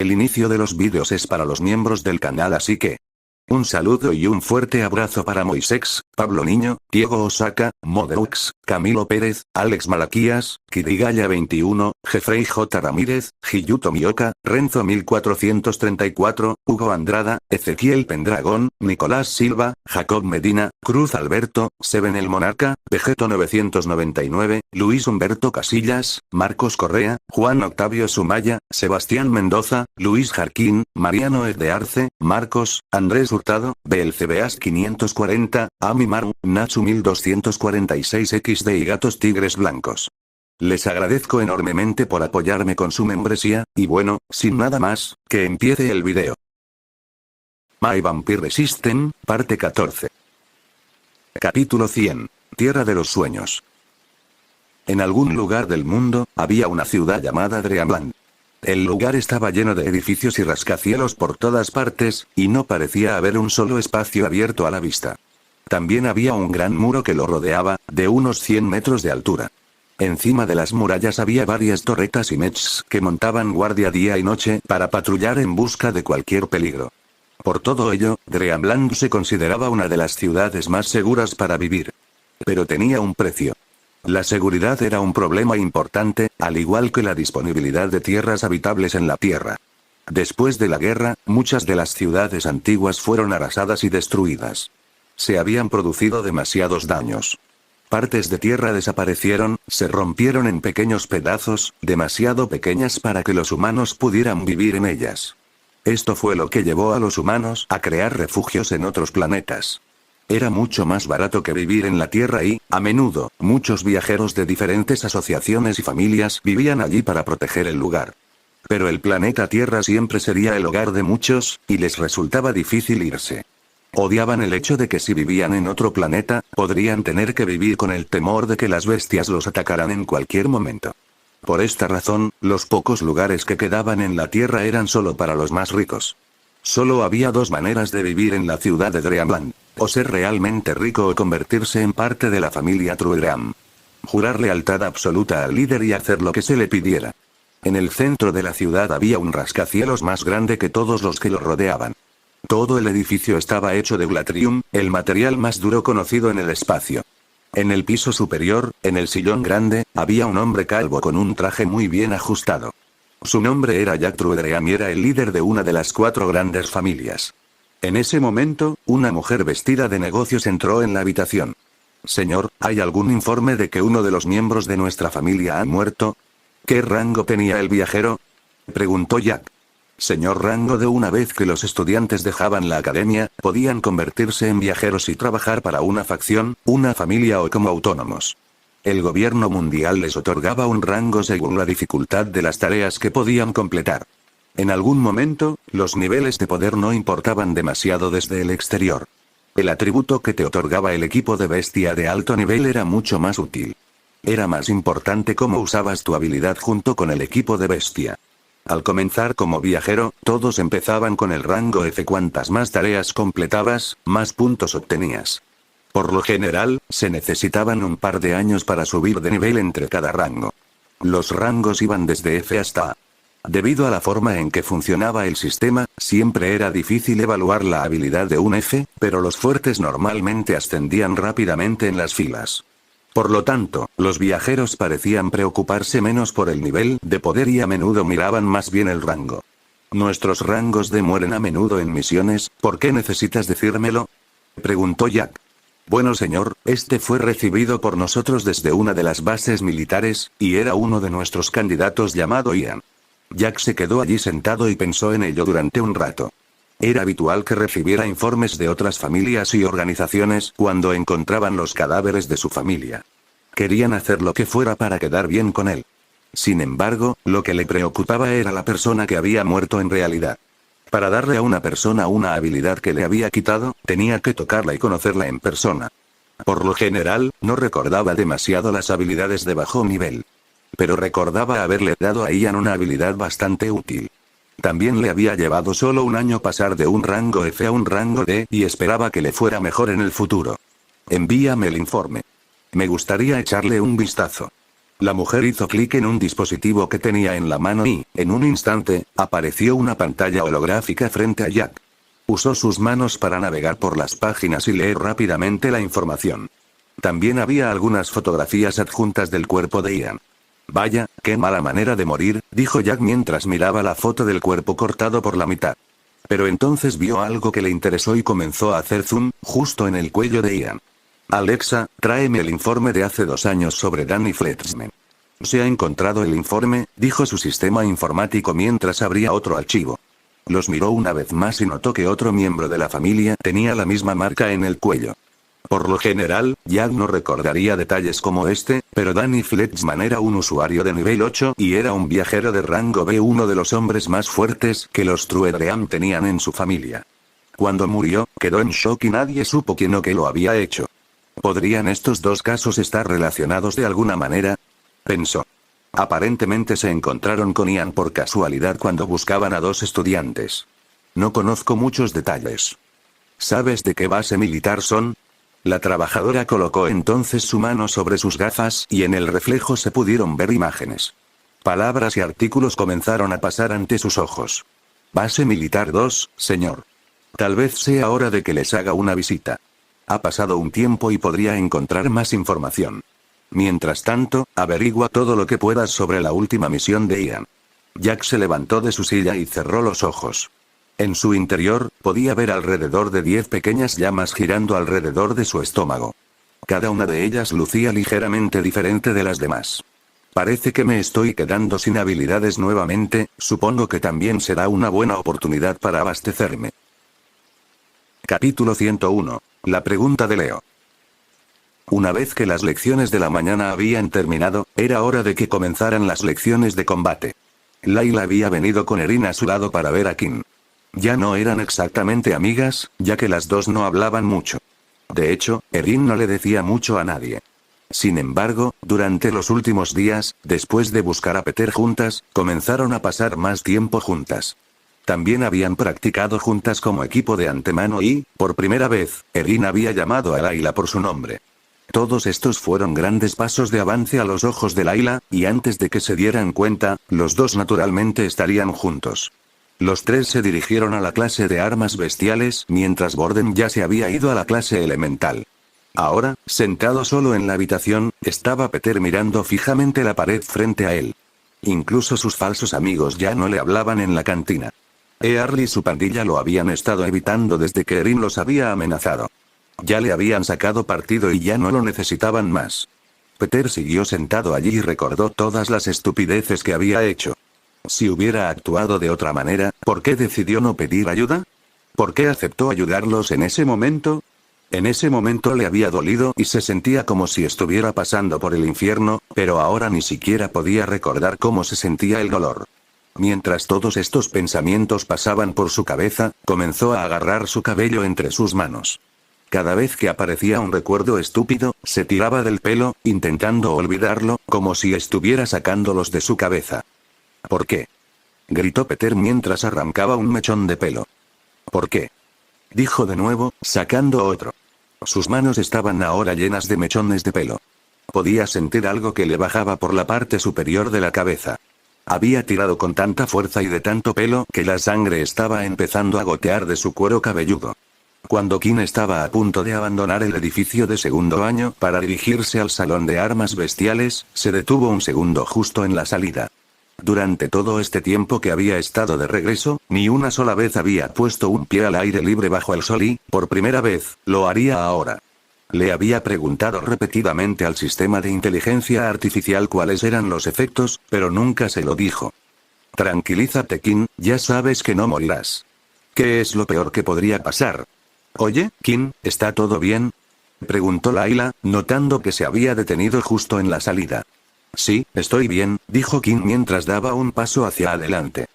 El inicio de los vídeos es para los miembros del canal, así que un saludo y un fuerte abrazo para Moisex, Pablo Niño, Diego Osaka, Modeux, Camilo Pérez, Alex Malaquías, Kidigaya 21, Jeffrey J. Ramírez, Hiyuto Mioka, Renzo 1434, Hugo Andrada, Ezequiel Pendragón, Nicolás Silva, Jacob Medina, Cruz Alberto, Seven el Monarca, Vegeto 999, Luis Humberto Casillas, Marcos Correa, Juan Octavio Sumaya, Sebastián Mendoza, Luis Jarquín, Mariano de Arce, Marcos, Andrés Hurtado, BLCBAS 540, Ami Maru, Nachu 1246 XD y Gatos Tigres Blancos. Les agradezco enormemente por apoyarme con su membresía, y bueno, sin nada más, que empiece el video. My Vampire System, parte 14. Capítulo 100. Tierra de los Sueños. En algún lugar del mundo, había una ciudad llamada Dreamland. El lugar estaba lleno de edificios y rascacielos por todas partes, y no parecía haber un solo espacio abierto a la vista. También había un gran muro que lo rodeaba, de unos 100 metros de altura. Encima de las murallas había varias torretas y mechs que montaban guardia día y noche para patrullar en busca de cualquier peligro. Por todo ello, Dreamland se consideraba una de las ciudades más seguras para vivir. Pero tenía un precio. La seguridad era un problema importante, al igual que la disponibilidad de tierras habitables en la Tierra. Después de la guerra, muchas de las ciudades antiguas fueron arrasadas y destruidas. Se habían producido demasiados daños. Partes de tierra desaparecieron, se rompieron en pequeños pedazos, demasiado pequeñas para que los humanos pudieran vivir en ellas. Esto fue lo que llevó a los humanos a crear refugios en otros planetas. Era mucho más barato que vivir en la Tierra y, a menudo, muchos viajeros de diferentes asociaciones y familias vivían allí para proteger el lugar. Pero el planeta Tierra siempre sería el hogar de muchos, y les resultaba difícil irse. Odiaban el hecho de que si vivían en otro planeta, podrían tener que vivir con el temor de que las bestias los atacaran en cualquier momento. Por esta razón, los pocos lugares que quedaban en la Tierra eran solo para los más ricos. Solo había dos maneras de vivir en la ciudad de Dreamland: o ser realmente rico o convertirse en parte de la familia Truegram. Jurar lealtad absoluta al líder y hacer lo que se le pidiera. En el centro de la ciudad había un rascacielos más grande que todos los que lo rodeaban. Todo el edificio estaba hecho de Glatrium, el material más duro conocido en el espacio. En el piso superior, en el sillón grande, había un hombre calvo con un traje muy bien ajustado. Su nombre era Jack Truegram y era el líder de una de las 4 grandes familias. En ese momento, una mujer vestida de negocios entró en la habitación. Señor, ¿hay algún informe de que uno de los miembros de nuestra familia ha muerto? ¿Qué rango tenía el viajero?, preguntó Jack. Señor, rango de una vez que los estudiantes dejaban la academia, podían convertirse en viajeros y trabajar para una facción, una familia o como autónomos. El gobierno mundial les otorgaba un rango según la dificultad de las tareas que podían completar. En algún momento, los niveles de poder no importaban demasiado desde el exterior. El atributo que te otorgaba el equipo de bestia de alto nivel era mucho más útil. Era más importante cómo usabas tu habilidad junto con el equipo de bestia. Al comenzar como viajero, todos empezaban con el rango F. Cuantas más tareas completabas, más puntos obtenías. Por lo general, se necesitaban un par de años para subir de nivel entre cada rango. Los rangos iban desde F hasta A. Debido a la forma en que funcionaba el sistema, siempre era difícil evaluar la habilidad de un F, pero los fuertes normalmente ascendían rápidamente en las filas. Por lo tanto, los viajeros parecían preocuparse menos por el nivel de poder y a menudo miraban más bien el rango. Nuestros rangos D mueren a menudo en misiones, ¿por qué necesitas decírmelo?, preguntó Jack. Bueno señor, este fue recibido por nosotros desde una de las bases militares, y era uno de nuestros candidatos llamado Ian. Jack se quedó allí sentado y pensó en ello durante un rato. Era habitual que recibiera informes de otras familias y organizaciones cuando encontraban los cadáveres de su familia. Querían hacer lo que fuera para quedar bien con él. Sin embargo, lo que le preocupaba era la persona que había muerto en realidad. Para darle a una persona una habilidad que le había quitado, tenía que tocarla y conocerla en persona. Por lo general, no recordaba demasiado las habilidades de bajo nivel. Pero recordaba haberle dado a Ian una habilidad bastante útil. También le había llevado solo un año pasar de un rango F a un rango D, y esperaba que le fuera mejor en el futuro. Envíame el informe. Me gustaría echarle un vistazo. La mujer hizo clic en un dispositivo que tenía en la mano y, en un instante, apareció una pantalla holográfica frente a Jack. Usó sus manos para navegar por las páginas y leer rápidamente la información. También había algunas fotografías adjuntas del cuerpo de Ian. Vaya, qué mala manera de morir, dijo Jack mientras miraba la foto del cuerpo cortado por la mitad. Pero entonces vio algo que le interesó y comenzó a hacer zoom, justo en el cuello de Ian. Alexa, tráeme el informe de hace 2 años sobre Danny Fleischman. Se ha encontrado el informe, dijo su sistema informático mientras abría otro archivo. Los miró una vez más y notó que otro miembro de la familia tenía la misma marca en el cuello. Por lo general, Jack no recordaría detalles como este, pero Danny Fleischman era un usuario de nivel 8 y era un viajero de rango B, uno de los hombres más fuertes que los Truedream tenían en su familia. Cuando murió, quedó en shock y nadie supo quién o qué lo había hecho. ¿Podrían estos dos casos estar relacionados de alguna manera? Pensó. Aparentemente se encontraron con Ian por casualidad cuando buscaban a 2 estudiantes. No conozco muchos detalles. ¿Sabes de qué base militar son? La trabajadora colocó entonces su mano sobre sus gafas y en el reflejo se pudieron ver imágenes. Palabras y artículos comenzaron a pasar ante sus ojos. Base Militar 2, señor. Tal vez sea hora de que les haga una visita. Ha pasado un tiempo y podría encontrar más información. Mientras tanto, averigua todo lo que puedas sobre la última misión de Ian. Jack se levantó de su silla y cerró los ojos. En su interior, podía ver alrededor de 10 pequeñas llamas girando alrededor de su estómago. Cada una de ellas lucía ligeramente diferente de las demás. Parece que me estoy quedando sin habilidades nuevamente, supongo que también será una buena oportunidad para abastecerme. Capítulo 101. La pregunta de Leo. Una vez que las lecciones de la mañana habían terminado, era hora de que comenzaran las lecciones de combate. Layla había venido con Erin a su lado para ver a Kim. Ya no eran exactamente amigas, ya que las dos no hablaban mucho. De hecho, Erin no le decía mucho a nadie. Sin embargo, durante los últimos días, después de buscar a Peter juntas, comenzaron a pasar más tiempo juntas. También habían practicado juntas como equipo de antemano y, por primera vez, Erin había llamado a Layla por su nombre. Todos estos fueron grandes pasos de avance a los ojos de Layla, y antes de que se dieran cuenta, los dos naturalmente estarían juntos. Los 3 se dirigieron a la clase de armas bestiales, mientras Borden ya se había ido a la clase elemental. Ahora, sentado solo en la habitación, estaba Peter mirando fijamente la pared frente a él. Incluso sus falsos amigos ya no le hablaban en la cantina. Earl y su pandilla lo habían estado evitando desde que Erin los había amenazado. Ya le habían sacado partido y ya no lo necesitaban más. Peter siguió sentado allí y recordó todas las estupideces que había hecho. Si hubiera actuado de otra manera, ¿por qué decidió no pedir ayuda? ¿Por qué aceptó ayudarlos en ese momento? En ese momento le había dolido y se sentía como si estuviera pasando por el infierno, pero ahora ni siquiera podía recordar cómo se sentía el dolor. Mientras todos estos pensamientos pasaban por su cabeza, comenzó a agarrar su cabello entre sus manos. Cada vez que aparecía un recuerdo estúpido, se tiraba del pelo, intentando olvidarlo, como si estuviera sacándolos de su cabeza. ¿Por qué? Gritó Peter mientras arrancaba un mechón de pelo. ¿Por qué? Dijo de nuevo, sacando otro. Sus manos estaban ahora llenas de mechones de pelo. Podía sentir algo que le bajaba por la parte superior de la cabeza. Había tirado con tanta fuerza y de tanto pelo que la sangre estaba empezando a gotear de su cuero cabelludo. Cuando Kim estaba a punto de abandonar el edificio de segundo año para dirigirse al salón de armas bestiales, se detuvo un segundo justo en la salida. Durante todo este tiempo que había estado de regreso, ni una sola vez había puesto un pie al aire libre bajo el sol y, por primera vez, lo haría ahora. Le había preguntado repetidamente al sistema de inteligencia artificial cuáles eran los efectos, pero nunca se lo dijo. Tranquilízate, Kim, ya sabes que no morirás. ¿Qué es lo peor que podría pasar? Oye, Kim, ¿está todo bien? Preguntó Layla, notando que se había detenido justo en la salida. Sí, estoy bien, dijo Kim mientras daba un paso hacia adelante.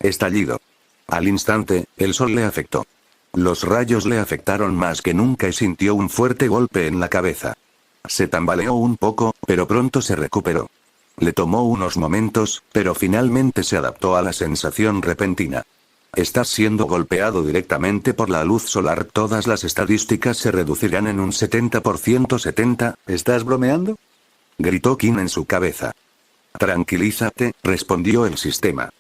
Estallido. Al instante, el sol le afectó. Los rayos le afectaron más que nunca y sintió un fuerte golpe en la cabeza. Se tambaleó un poco, pero pronto se recuperó. Le tomó unos momentos, pero finalmente se adaptó a la sensación repentina. Estás siendo golpeado directamente por la luz solar. Todas las estadísticas se reducirán en un 70%. ¿Estás bromeando? Gritó Kim en su cabeza. Tranquilízate, respondió el sistema.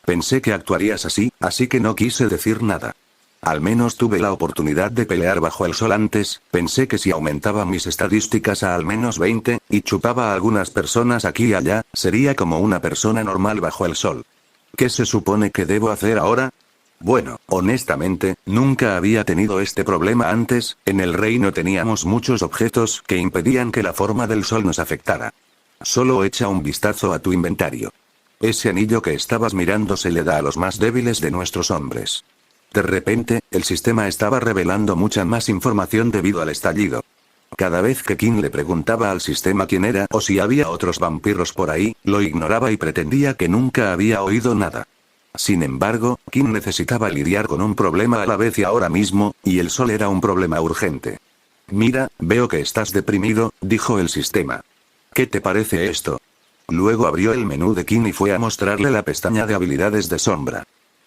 Pensé que actuarías así que no quise decir nada. Al menos tuve la oportunidad de pelear bajo el sol antes, pensé que si aumentaba mis estadísticas a al menos 20, y chupaba a algunas personas aquí y allá, sería como una persona normal bajo el sol. ¿Qué se supone que debo hacer ahora? Bueno, honestamente, nunca había tenido este problema antes, en el reino teníamos muchos objetos que impedían que la forma del sol nos afectara. Solo echa un vistazo a tu inventario. Ese anillo que estabas mirando se le da a los más débiles de nuestros hombres. De repente, el sistema estaba revelando mucha más información debido al estallido. Cada vez que Kim le preguntaba al sistema quién era o si había otros vampiros por ahí, lo ignoraba y pretendía que nunca había oído nada. Sin embargo, Kim necesitaba lidiar con un problema a la vez y ahora mismo, y el sol era un problema urgente. Mira, veo que estás deprimido, dijo el sistema. ¿Qué te parece esto? Luego abrió el menú de Kim y fue a mostrarle la pestaña de habilidades de sombra.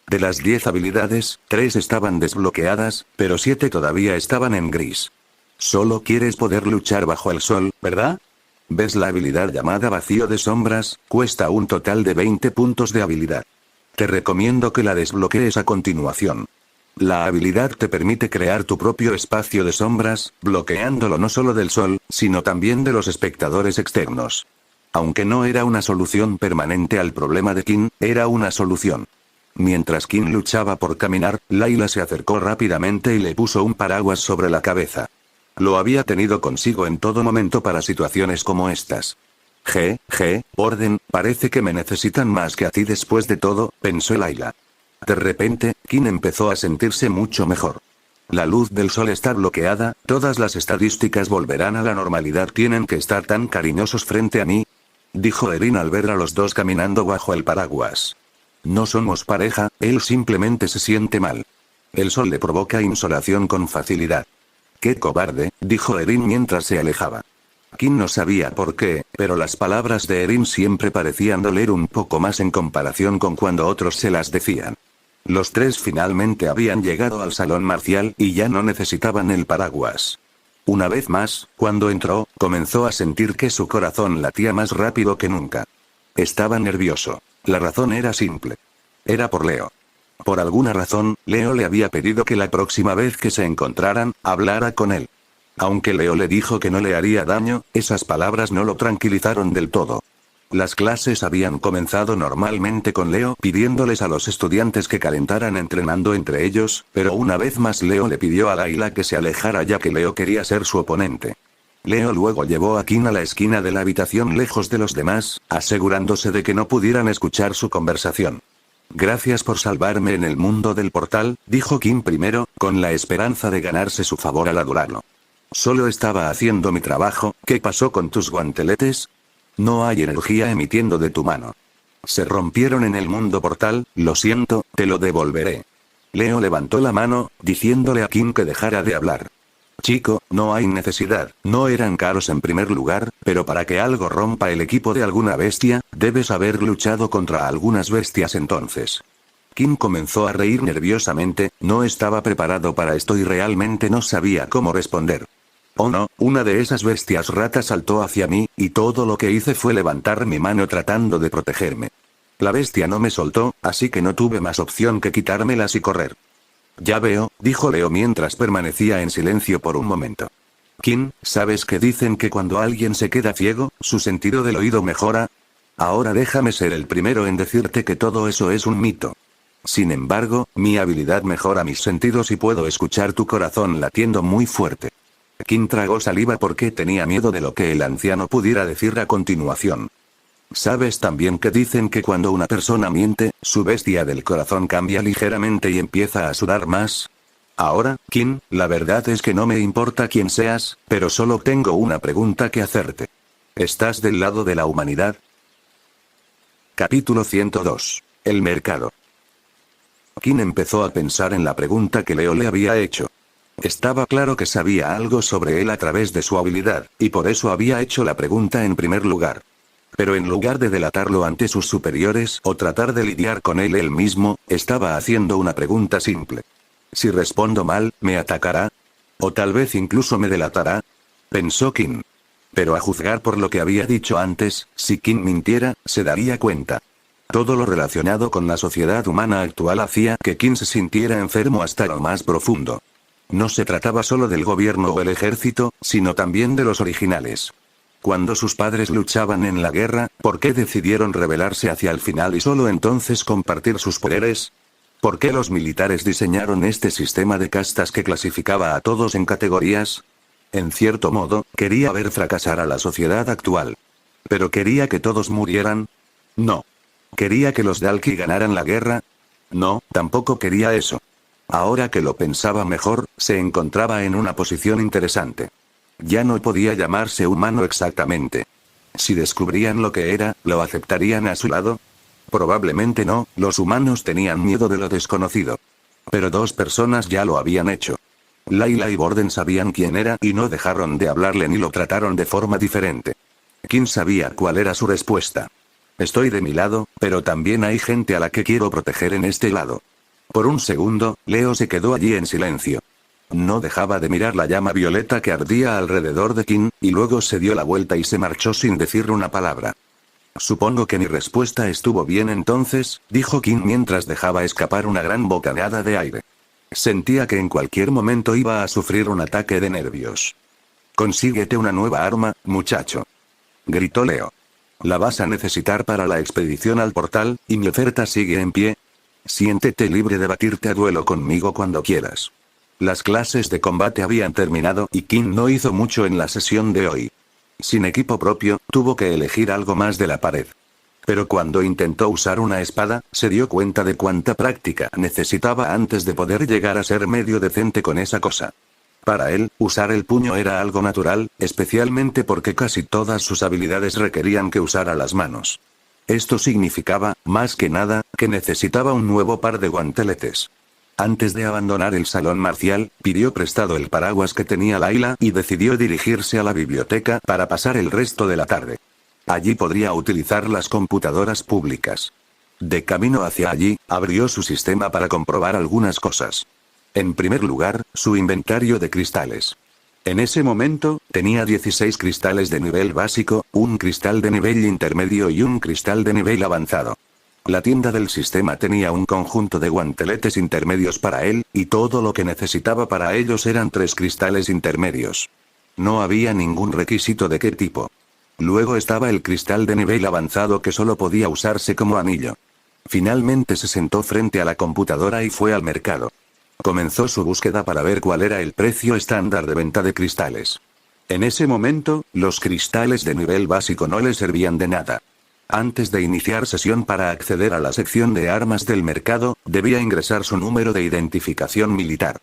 De las 10 habilidades, 3 estaban desbloqueadas, pero 7 todavía estaban en gris. Solo quieres poder luchar bajo el sol, ¿verdad? ¿Ves la habilidad llamada vacío de sombras? Cuesta un total de 20 puntos de habilidad. Te recomiendo que la desbloquees a continuación. La habilidad te permite crear tu propio espacio de sombras, bloqueándolo no solo del sol, sino también de los espectadores externos. Aunque no era una solución permanente al problema de Kim, era una solución. Mientras Kim luchaba por caminar, Layla se acercó rápidamente y le puso un paraguas sobre la cabeza. Lo había tenido consigo en todo momento para situaciones como estas. Orden, parece que me necesitan más que a ti después de todo, pensó Layla. De repente, Kim empezó a sentirse mucho mejor. La luz del sol está bloqueada, todas las estadísticas volverán a la normalidad. Tienen que estar tan cariñosos frente a mí, dijo Erin al ver a los dos caminando bajo el paraguas. No somos pareja, él simplemente se siente mal. El sol le provoca insolación con facilidad. Qué cobarde, dijo Erin mientras se alejaba. Kim no sabía por qué, pero las palabras de Erin siempre parecían doler un poco más en comparación con cuando otros se las decían. Los tres finalmente habían llegado al salón marcial y ya no necesitaban el paraguas. Una vez más, cuando entró, comenzó a sentir que su corazón latía más rápido que nunca. Estaba nervioso. La razón era simple. Era por Leo. Por alguna razón, Leo le había pedido que la próxima vez que se encontraran, hablara con él. Aunque Leo le dijo que no le haría daño, esas palabras no lo tranquilizaron del todo. Las clases habían comenzado normalmente con Leo pidiéndoles a los estudiantes que calentaran entrenando entre ellos, pero una vez más Leo le pidió a Layla que se alejara ya que Leo quería ser su oponente. Leo luego llevó a Kim a la esquina de la habitación lejos de los demás, asegurándose de que no pudieran escuchar su conversación. Gracias por salvarme en el mundo del portal, dijo Kim primero, con la esperanza de ganarse su favor al adorarlo. Solo estaba haciendo mi trabajo. ¿Qué pasó con tus guanteletes? No hay energía emitiendo de tu mano. Se rompieron en el mundo portal, lo siento, te lo devolveré. Leo levantó la mano, diciéndole a Kim que dejara de hablar. Chico, no hay necesidad, no eran caros en primer lugar, pero para que algo rompa el equipo de alguna bestia, debes haber luchado contra algunas bestias entonces. Kim comenzó a reír nerviosamente, no estaba preparado para esto y realmente no sabía cómo responder. Oh no, una de esas bestias ratas saltó hacia mí, y todo lo que hice fue levantar mi mano tratando de protegerme. La bestia no me soltó, así que no tuve más opción que quitármelas y correr. Ya veo, dijo Leo mientras permanecía en silencio por un momento. Kim, ¿sabes que dicen que cuando alguien se queda ciego, su sentido del oído mejora? Ahora déjame ser el primero en decirte que todo eso es un mito. Sin embargo, mi habilidad mejora mis sentidos y puedo escuchar tu corazón latiendo muy fuerte. Kim tragó saliva porque tenía miedo de lo que el anciano pudiera decir a continuación. ¿Sabes también que dicen que cuando una persona miente, su bestia del corazón cambia ligeramente y empieza a sudar más? Ahora, Kim, la verdad es que no me importa quién seas, pero solo tengo una pregunta que hacerte. ¿Estás del lado de la humanidad? Capítulo 102. El mercado. Kim empezó a pensar en la pregunta que Leo le había hecho. Estaba claro que sabía algo sobre él a través de su habilidad, y por eso había hecho la pregunta en primer lugar. Pero en lugar de delatarlo ante sus superiores o tratar de lidiar con él mismo, estaba haciendo una pregunta simple. Si respondo mal, ¿me atacará? O tal vez incluso me delatará, pensó Kim. Pero a juzgar por lo que había dicho antes, si Kim mintiera, se daría cuenta. Todo lo relacionado con la sociedad humana actual hacía que Kim se sintiera enfermo hasta lo más profundo. No se trataba solo del gobierno o el ejército, sino también de los originales. Cuando sus padres luchaban en la guerra, ¿por qué decidieron rebelarse hacia el final y solo entonces compartir sus poderes? ¿Por qué los militares diseñaron este sistema de castas que clasificaba a todos en categorías? En cierto modo, quería ver fracasar a la sociedad actual. ¿Pero quería que todos murieran? No. ¿Quería que los Dalki ganaran la guerra? No, tampoco quería eso. Ahora que lo pensaba mejor, se encontraba en una posición interesante. Ya no podía llamarse humano exactamente. Si descubrían lo que era, ¿lo aceptarían a su lado? Probablemente no, los humanos tenían miedo de lo desconocido. Pero dos personas ya lo habían hecho. Layla y Borden sabían quién era y no dejaron de hablarle ni lo trataron de forma diferente. Kim sabía cuál era su respuesta. Estoy de mi lado, pero también hay gente a la que quiero proteger en este lado. Por un segundo, Leo se quedó allí en silencio. No dejaba de mirar la llama violeta que ardía alrededor de Kim, y luego se dio la vuelta y se marchó sin decir una palabra. Supongo que mi respuesta estuvo bien entonces, dijo Kim mientras dejaba escapar una gran bocanada de aire. Sentía que en cualquier momento iba a sufrir un ataque de nervios. Consíguete una nueva arma, muchacho. Gritó Leo. La vas a necesitar para la expedición al portal, y mi oferta sigue en pie. Siéntete libre de batirte a duelo conmigo cuando quieras. Las clases de combate habían terminado y Kim no hizo mucho en la sesión de hoy. Sin equipo propio, tuvo que elegir algo más de la pared. Pero cuando intentó usar una espada, se dio cuenta de cuánta práctica necesitaba antes de poder llegar a ser medio decente con esa cosa. Para él, usar el puño era algo natural, especialmente porque casi todas sus habilidades requerían que usara las manos. Esto significaba, más que nada, que necesitaba un nuevo par de guanteletes. Antes de abandonar el salón marcial, pidió prestado el paraguas que tenía Layla y decidió dirigirse a la biblioteca para pasar el resto de la tarde. Allí podría utilizar las computadoras públicas. De camino hacia allí, abrió su sistema para comprobar algunas cosas. En primer lugar, su inventario de cristales. En ese momento, tenía 16 cristales de nivel básico, un cristal de nivel intermedio y un cristal de nivel avanzado. La tienda del sistema tenía un conjunto de guanteletes intermedios para él, y todo lo que necesitaba para ellos eran 3 cristales intermedios. No había ningún requisito de qué tipo. Luego estaba el cristal de nivel avanzado que solo podía usarse como anillo. Finalmente se sentó frente a la computadora y fue al mercado. Comenzó su búsqueda para ver cuál era el precio estándar de venta de cristales. En ese momento, los cristales de nivel básico no le servían de nada. Antes de iniciar sesión para acceder a la sección de armas del mercado, debía ingresar su número de identificación militar.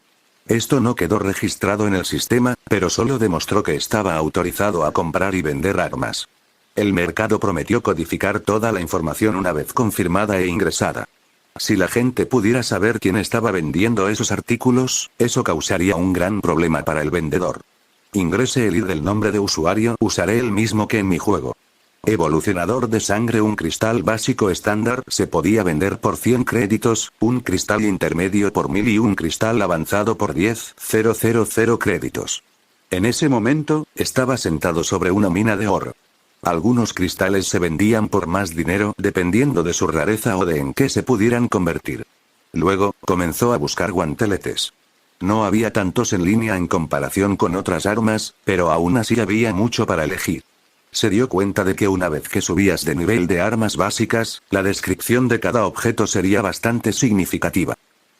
Esto no quedó registrado en el sistema, pero solo demostró que estaba autorizado a comprar y vender armas. El mercado prometió codificar toda la información una vez confirmada e ingresada. Si la gente pudiera saber quién estaba vendiendo esos artículos, eso causaría un gran problema para el vendedor. Ingrese el ID del nombre de usuario, usaré el mismo que en mi juego. Evolucionador de sangre. Un cristal básico estándar se podía vender por 100 créditos, un cristal intermedio por 1000 y un cristal avanzado por 10.000 créditos. En ese momento, estaba sentado sobre una mina de oro. Algunos cristales se vendían por más dinero dependiendo de su rareza o de en qué se pudieran convertir. Luego, comenzó a buscar guanteletes. No había tantos en línea en comparación con otras armas, pero aún así había mucho para elegir. Se dio cuenta de que una vez que subías de nivel de armas básicas, la descripción de cada objeto sería bastante significativa.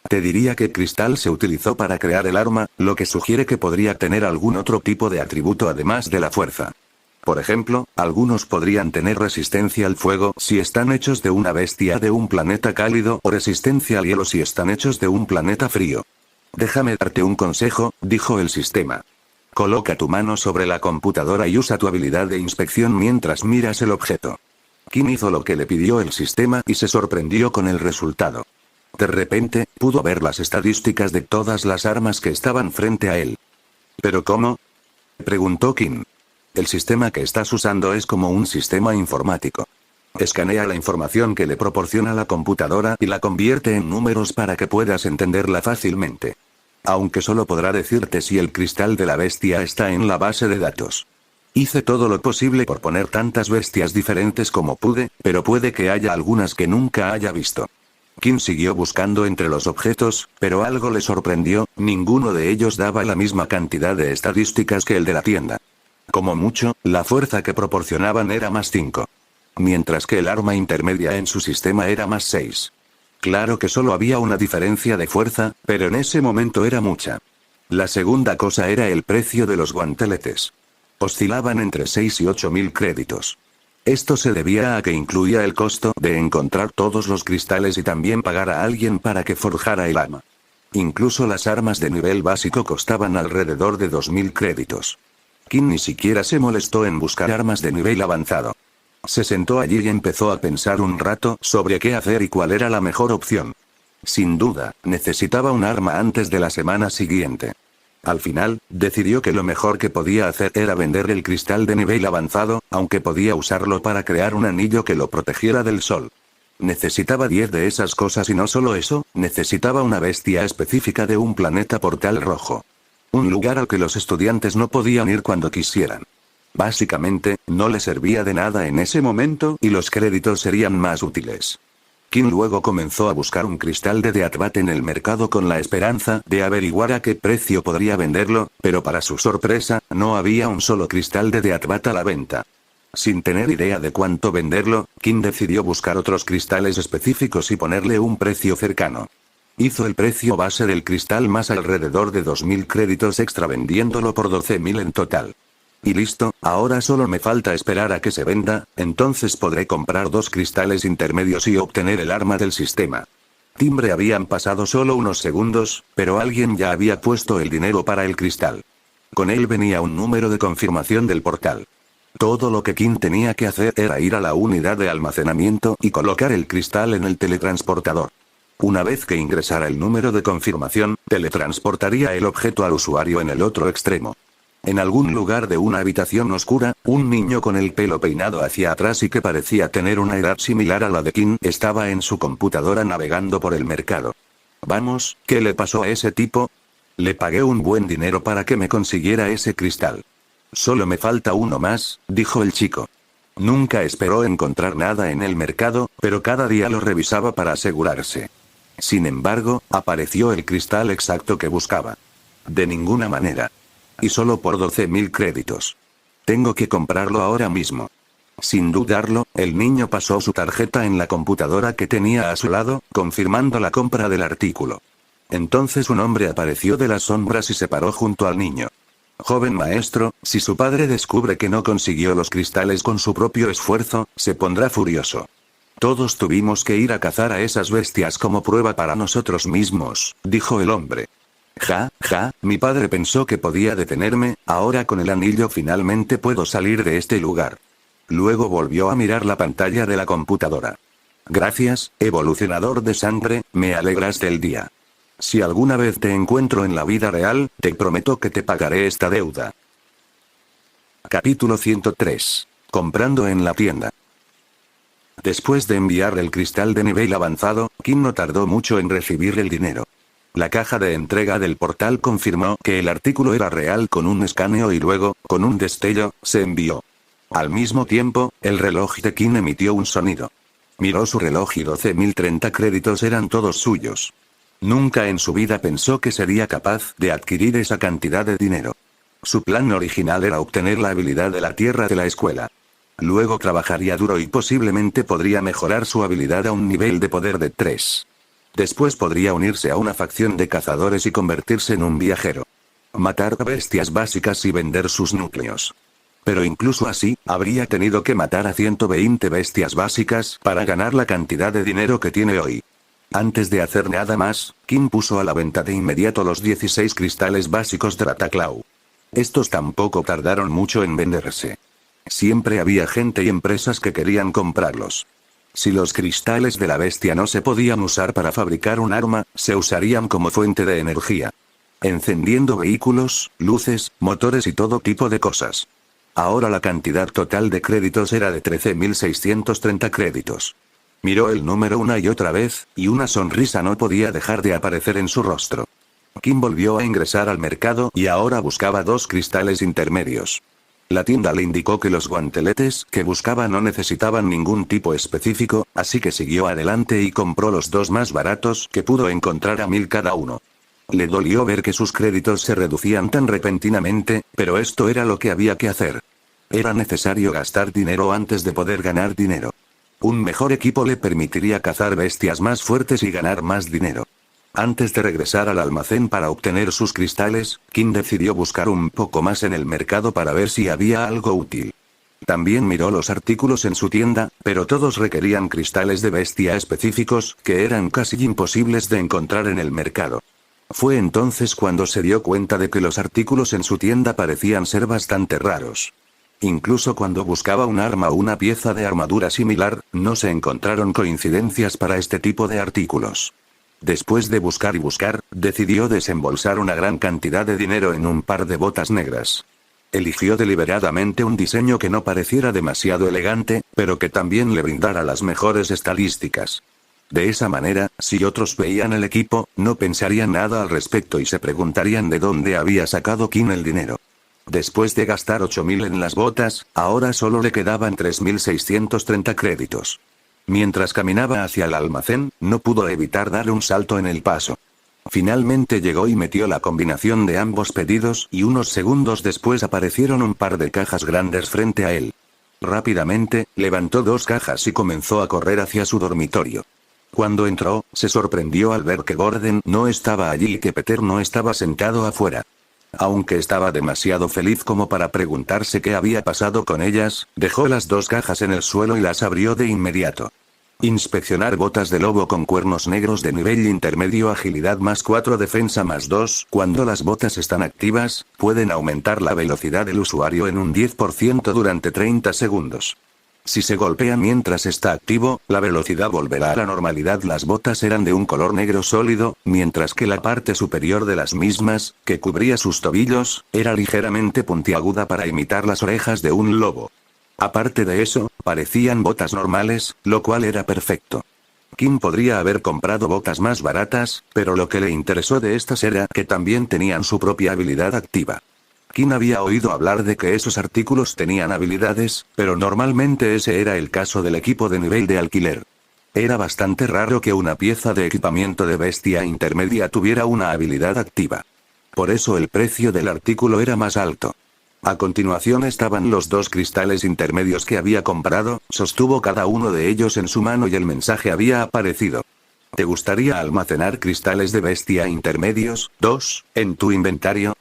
Te diría qué cristal se utilizó para crear el arma, lo que sugiere que podría tener algún otro tipo de atributo además de la fuerza. Por ejemplo, algunos podrían tener resistencia al fuego si están hechos de una bestia de un planeta cálido o resistencia al hielo si están hechos de un planeta frío. Déjame darte un consejo, dijo el sistema. Coloca tu mano sobre la computadora y usa tu habilidad de inspección mientras miras el objeto. Kim hizo lo que le pidió el sistema y se sorprendió con el resultado. De repente, pudo ver las estadísticas de todas las armas que estaban frente a él. ¿Pero cómo?, preguntó Kim. El sistema que estás usando es como un sistema informático. Escanea la información que le proporciona la computadora y la convierte en números para que puedas entenderla fácilmente. Aunque solo podrá decirte si el cristal de la bestia está en la base de datos. Hice todo lo posible por poner tantas bestias diferentes como pude, pero puede que haya algunas que nunca haya visto. Kim siguió buscando entre los objetos, pero algo le sorprendió, ninguno de ellos daba la misma cantidad de estadísticas que el de la tienda. Como mucho, la fuerza que proporcionaban era más 5. Mientras que el arma intermedia en su sistema era más 6. Claro que solo había una diferencia de fuerza, pero en ese momento era mucha. La segunda cosa era el precio de los guanteletes. Oscilaban entre 6 y 8.000 créditos. Esto se debía a que incluía el costo de encontrar todos los cristales y también pagar a alguien para que forjara el arma. Incluso las armas de nivel básico costaban alrededor de 2.000 créditos. Kim ni siquiera se molestó en buscar armas de nivel avanzado. Se sentó allí y empezó a pensar un rato sobre qué hacer y cuál era la mejor opción. Sin duda, necesitaba un arma antes de la semana siguiente. Al final, decidió que lo mejor que podía hacer era vender el cristal de nivel avanzado, aunque podía usarlo para crear un anillo que lo protegiera del sol. Necesitaba 10 de esas cosas y no solo eso, necesitaba una bestia específica de un planeta portal rojo. Un lugar al que los estudiantes no podían ir cuando quisieran. Básicamente, no le servía de nada en ese momento y los créditos serían más útiles. Kim luego comenzó a buscar un cristal de Deathbat en el mercado con la esperanza de averiguar a qué precio podría venderlo, pero para su sorpresa, no había un solo cristal de Deathbat a la venta. Sin tener idea de cuánto venderlo, Kim decidió buscar otros cristales específicos y ponerle un precio cercano. Hizo el precio base del cristal más alrededor de 2.000 créditos extra vendiéndolo por 12.000 en total. Y listo, ahora solo me falta esperar a que se venda, entonces podré comprar 2 cristales intermedios y obtener el arma del sistema. Timbre habían pasado solo unos segundos, pero alguien ya había puesto el dinero para el cristal. Con él venía un número de confirmación del portal. Todo lo que Kim tenía que hacer era ir a la unidad de almacenamiento y colocar el cristal en el teletransportador. Una vez que ingresara el número de confirmación, teletransportaría el objeto al usuario en el otro extremo. En algún lugar de una habitación oscura, un niño con el pelo peinado hacia atrás y que parecía tener una edad similar a la de Kim estaba en su computadora navegando por el mercado. Vamos, ¿qué le pasó a ese tipo? Le pagué un buen dinero para que me consiguiera ese cristal. Solo me falta uno más, dijo el chico. Nunca esperó encontrar nada en el mercado, pero cada día lo revisaba para asegurarse. Sin embargo, apareció el cristal exacto que buscaba. De ninguna manera. Y solo por 12.000 créditos. Tengo que comprarlo ahora mismo. Sin dudarlo, el niño pasó su tarjeta en la computadora que tenía a su lado, confirmando la compra del artículo. Entonces un hombre apareció de las sombras y se paró junto al niño. Joven maestro, si su padre descubre que no consiguió los cristales con su propio esfuerzo, se pondrá furioso. Todos tuvimos que ir a cazar a esas bestias como prueba para nosotros mismos, dijo el hombre. Ja, mi padre pensó que podía detenerme, ahora con el anillo finalmente puedo salir de este lugar. Luego volvió a mirar la pantalla de la computadora. Gracias, evolucionador de sangre, me alegraste el día. Si alguna vez te encuentro en la vida real, te prometo que te pagaré esta deuda. Capítulo 103. Comprando en la tienda. Después de enviar el cristal de nivel avanzado, Kim no tardó mucho en recibir el dinero. La caja de entrega del portal confirmó que el artículo era real con un escaneo y luego, con un destello, se envió. Al mismo tiempo, el reloj de Kim emitió un sonido. Miró su reloj y 12.030 créditos eran todos suyos. Nunca en su vida pensó que sería capaz de adquirir esa cantidad de dinero. Su plan original era obtener la habilidad de la tierra de la escuela. Luego trabajaría duro y posiblemente podría mejorar su habilidad a un nivel de poder de 3. Después podría unirse a una facción de cazadores y convertirse en un viajero. Matar bestias básicas y vender sus núcleos. Pero incluso así, habría tenido que matar a 120 bestias básicas para ganar la cantidad de dinero que tiene hoy. Antes de hacer nada más, Kim puso a la venta de inmediato los 16 cristales básicos de Rataclaw. Estos tampoco tardaron mucho en venderse. Siempre había gente y empresas que querían comprarlos. Si los cristales de la bestia no se podían usar para fabricar un arma, se usarían como fuente de energía. Encendiendo vehículos, luces, motores y todo tipo de cosas. Ahora la cantidad total de créditos era de 13.630 créditos. Miró el número una y otra vez, y una sonrisa no podía dejar de aparecer en su rostro. Kim volvió a ingresar al mercado y ahora buscaba 2 cristales intermedios. La tienda le indicó que los guanteletes que buscaba no necesitaban ningún tipo específico, así que siguió adelante y compró los dos más baratos que pudo encontrar a 1000 cada uno. Le dolió ver que sus créditos se reducían tan repentinamente, pero esto era lo que había que hacer. Era necesario gastar dinero antes de poder ganar dinero. Un mejor equipo le permitiría cazar bestias más fuertes y ganar más dinero. Antes de regresar al almacén para obtener sus cristales, Kim decidió buscar un poco más en el mercado para ver si había algo útil. También miró los artículos en su tienda, pero todos requerían cristales de bestia específicos, que eran casi imposibles de encontrar en el mercado. Fue entonces cuando se dio cuenta de que los artículos en su tienda parecían ser bastante raros. Incluso cuando buscaba un arma o una pieza de armadura similar, no se encontraron coincidencias para este tipo de artículos. Después de buscar y buscar, decidió desembolsar una gran cantidad de dinero en un par de botas negras. Eligió deliberadamente un diseño que no pareciera demasiado elegante, pero que también le brindara las mejores estadísticas. De esa manera, si otros veían el equipo, no pensarían nada al respecto y se preguntarían de dónde había sacado Kim el dinero. Después de gastar 8000 en las botas, ahora solo le quedaban 3630 créditos. Mientras caminaba hacia el almacén, no pudo evitar dar un salto en el paso. Finalmente llegó y metió la combinación de ambos pedidos y unos segundos después aparecieron un par de cajas grandes frente a él. Rápidamente, levantó 2 cajas y comenzó a correr hacia su dormitorio. Cuando entró, se sorprendió al ver que Gordon no estaba allí y que Peter no estaba sentado afuera. Aunque estaba demasiado feliz como para preguntarse qué había pasado con ellas, dejó las 2 cajas en el suelo y las abrió de inmediato. Inspeccionar botas de lobo con cuernos negros de nivel intermedio, agilidad +4, defensa +2. Cuando las botas están activas, pueden aumentar la velocidad del usuario en un 10% durante 30 segundos. Si se golpea mientras está activo, la velocidad volverá a la normalidad. Las botas eran de un color negro sólido, mientras que la parte superior de las mismas, que cubría sus tobillos, era ligeramente puntiaguda para imitar las orejas de un lobo. Aparte de eso, parecían botas normales, lo cual era perfecto. Kim podría haber comprado botas más baratas, pero lo que le interesó de estas era que también tenían su propia habilidad activa. Kim había oído hablar de que esos artículos tenían habilidades, pero normalmente ese era el caso del equipo de nivel de alquiler. Era bastante raro que una pieza de equipamiento de bestia intermedia tuviera una habilidad activa. Por eso el precio del artículo era más alto. A continuación estaban los 2 cristales intermedios que había comprado, sostuvo cada uno de ellos en su mano y el mensaje había aparecido. ¿Te gustaría almacenar cristales de bestia intermedios, 2, en tu inventario?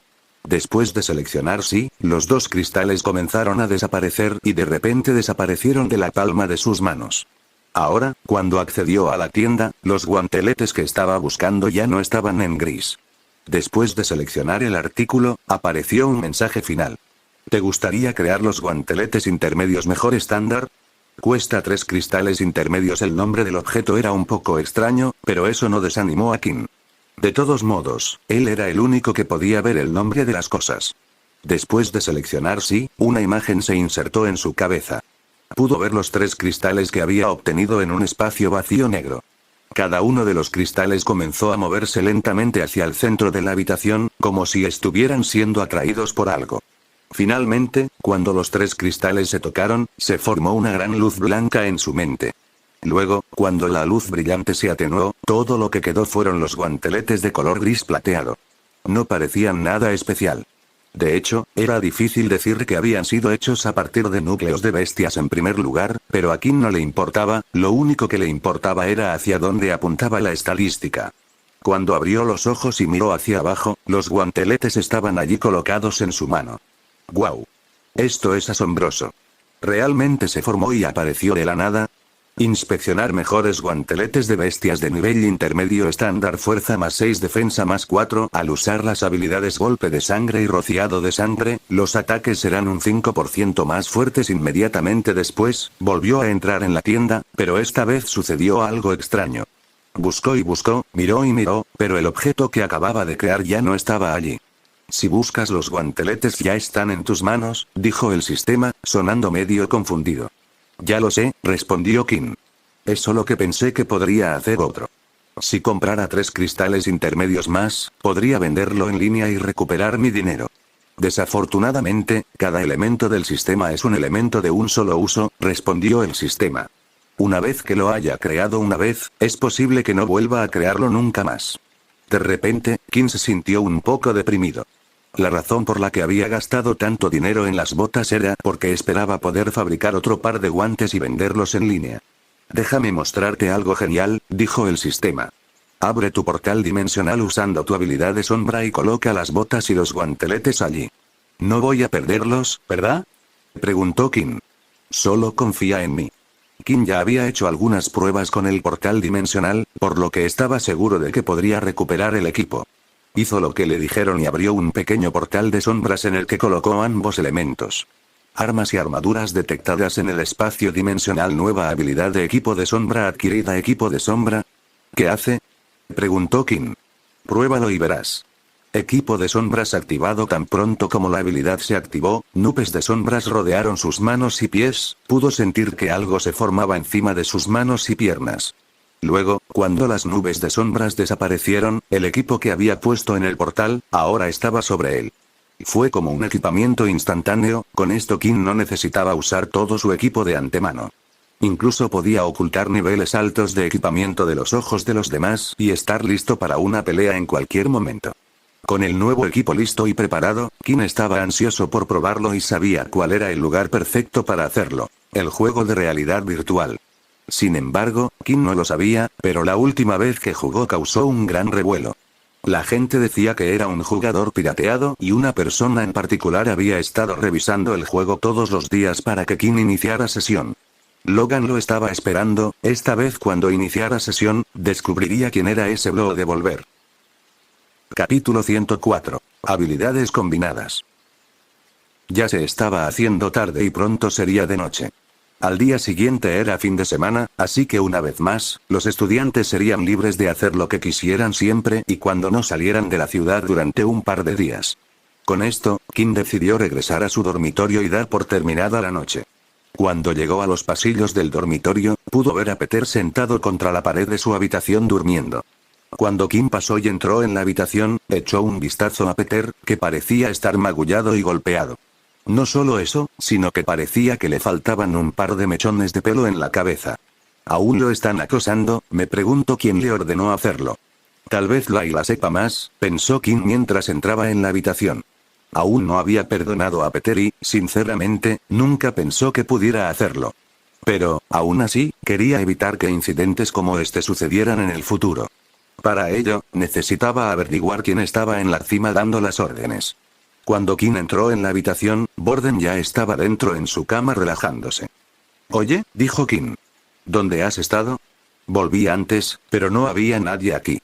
Después de seleccionar sí, los 2 cristales comenzaron a desaparecer y de repente desaparecieron de la palma de sus manos. Ahora, cuando accedió a la tienda, los guanteletes que estaba buscando ya no estaban en gris. Después de seleccionar el artículo, apareció un mensaje final. ¿Te gustaría crear los guanteletes intermedios mejor estándar? Cuesta 3 cristales intermedios. El nombre del objeto era un poco extraño, pero eso no desanimó a Kim. De todos modos, él era el único que podía ver el nombre de las cosas. Después de seleccionar sí, una imagen se insertó en su cabeza. Pudo ver los 3 cristales que había obtenido en un espacio vacío negro. Cada uno de los cristales comenzó a moverse lentamente hacia el centro de la habitación, como si estuvieran siendo atraídos por algo. Finalmente, cuando los 3 cristales se tocaron, se formó una gran luz blanca en su mente. Luego, cuando la luz brillante se atenuó, todo lo que quedó fueron los guanteletes de color gris plateado. No parecían nada especial. De hecho, era difícil decir que habían sido hechos a partir de núcleos de bestias en primer lugar, pero a Kim no le importaba, lo único que le importaba era hacia dónde apuntaba la estadística. Cuando abrió los ojos y miró hacia abajo, los guanteletes estaban allí colocados en su mano. ¡Guau! Esto es asombroso. ¿Realmente se formó y apareció de la nada? Inspeccionar mejores guanteletes de bestias de nivel intermedio estándar, fuerza +6, defensa +4. Al usar las habilidades golpe de sangre y rociado de sangre, los ataques serán un 5% más fuertes inmediatamente después. Volvió a entrar en la tienda, pero esta vez sucedió algo extraño. Buscó y buscó, miró y miró, pero el objeto que acababa de crear ya no estaba allí. Si buscas los guanteletes ya están en tus manos, dijo el sistema, sonando medio confundido. Ya lo sé, respondió Kim. Es solo que pensé que podría hacer otro. Si comprara 3 cristales intermedios más, podría venderlo en línea y recuperar mi dinero. Desafortunadamente, cada elemento del sistema es un elemento de un solo uso, respondió el sistema. Una vez que lo haya creado una vez, es posible que no vuelva a crearlo nunca más. De repente, Kim se sintió un poco deprimido. La razón por la que había gastado tanto dinero en las botas era porque esperaba poder fabricar otro par de guantes y venderlos en línea. Déjame mostrarte algo genial, dijo el sistema. Abre tu portal dimensional usando tu habilidad de sombra y coloca las botas y los guanteletes allí. No voy a perderlos, ¿verdad? Preguntó Kim. Solo confía en mí. Kim ya había hecho algunas pruebas con el portal dimensional, por lo que estaba seguro de que podría recuperar el equipo. Hizo lo que le dijeron y abrió un pequeño portal de sombras en el que colocó ambos elementos. Armas y armaduras detectadas en el espacio dimensional. Nueva habilidad de equipo de sombra adquirida. ¿Equipo de sombra? ¿Qué hace? Preguntó Kim. Pruébalo y verás. Equipo de sombras activado. Tan pronto como la habilidad se activó, nubes de sombras rodearon sus manos y pies, pudo sentir que algo se formaba encima de sus manos y piernas. Luego, cuando las nubes de sombras desaparecieron, el equipo que había puesto en el portal, ahora estaba sobre él. Fue como un equipamiento instantáneo, con esto Kim no necesitaba usar todo su equipo de antemano. Incluso podía ocultar niveles altos de equipamiento de los ojos de los demás y estar listo para una pelea en cualquier momento. Con el nuevo equipo listo y preparado, Kim estaba ansioso por probarlo y sabía cuál era el lugar perfecto para hacerlo: el juego de realidad virtual. Sin embargo, Kim no lo sabía, pero la última vez que jugó causó un gran revuelo. La gente decía que era un jugador pirateado y una persona en particular había estado revisando el juego todos los días para que Kim iniciara sesión. Logan lo estaba esperando. Esta vez cuando iniciara sesión, descubriría quién era ese bro de volver. Capítulo 104. Habilidades combinadas. Ya se estaba haciendo tarde y pronto sería de noche. Al día siguiente era fin de semana, así que una vez más, los estudiantes serían libres de hacer lo que quisieran siempre y cuando no salieran de la ciudad durante un par de días. Con esto, Kim decidió regresar a su dormitorio y dar por terminada la noche. Cuando llegó a los pasillos del dormitorio, pudo ver a Peter sentado contra la pared de su habitación durmiendo. Cuando Kim pasó y entró en la habitación, echó un vistazo a Peter, que parecía estar magullado y golpeado. No solo eso, sino que parecía que le faltaban un par de mechones de pelo en la cabeza. ¿Aún lo están acosando? Me pregunto quién le ordenó hacerlo. Tal vez Layla sepa más, pensó Kim mientras entraba en la habitación. Aún no había perdonado a Peter y, sinceramente, nunca pensó que pudiera hacerlo. Pero, aún así, quería evitar que incidentes como este sucedieran en el futuro. Para ello, necesitaba averiguar quién estaba en la cima dando las órdenes. Cuando Kim entró en la habitación, Borden ya estaba dentro en su cama relajándose. Oye, dijo Kim. ¿Dónde has estado? Volví antes, pero no había nadie aquí.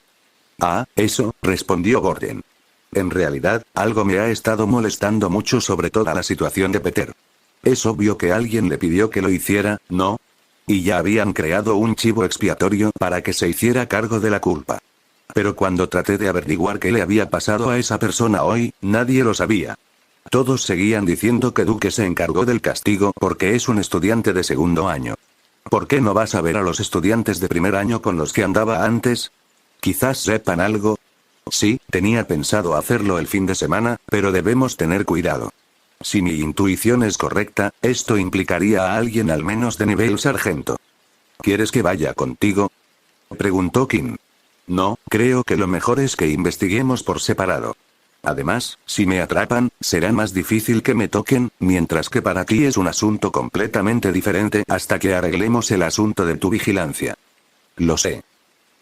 Ah, eso, respondió Borden. En realidad, algo me ha estado molestando mucho sobre toda la situación de Peter. Es obvio que alguien le pidió que lo hiciera, ¿no? Y ya habían creado un chivo expiatorio para que se hiciera cargo de la culpa. Pero cuando traté de averiguar qué le había pasado a esa persona hoy, nadie lo sabía. Todos seguían diciendo que Duke se encargó del castigo porque es un estudiante de segundo año. ¿Por qué no vas a ver a los estudiantes de primer año con los que andaba antes? Quizás sepan algo. Sí, tenía pensado hacerlo el fin de semana, pero debemos tener cuidado. Si mi intuición es correcta, esto implicaría a alguien al menos de nivel sargento. ¿Quieres que vaya contigo? Preguntó Kim. No, creo que lo mejor es que investiguemos por separado. Además, si me atrapan, será más difícil que me toquen, mientras que para ti es un asunto completamente diferente hasta que arreglemos el asunto de tu vigilancia. Lo sé.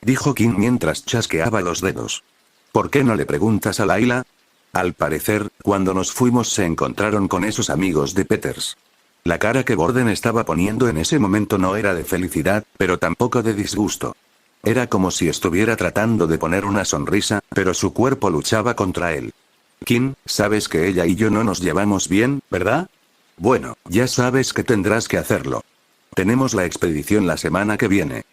Dijo Kim mientras chasqueaba los dedos. ¿Por qué no le preguntas a Layla? Al parecer, cuando nos fuimos se encontraron con esos amigos de Peters. La cara que Borden estaba poniendo en ese momento no era de felicidad, pero tampoco de disgusto. Era como si estuviera tratando de poner una sonrisa, pero su cuerpo luchaba contra él. Kim, sabes que ella y yo no nos llevamos bien, ¿verdad? Bueno, ya sabes que tendrás que hacerlo. Tenemos la expedición la semana que viene.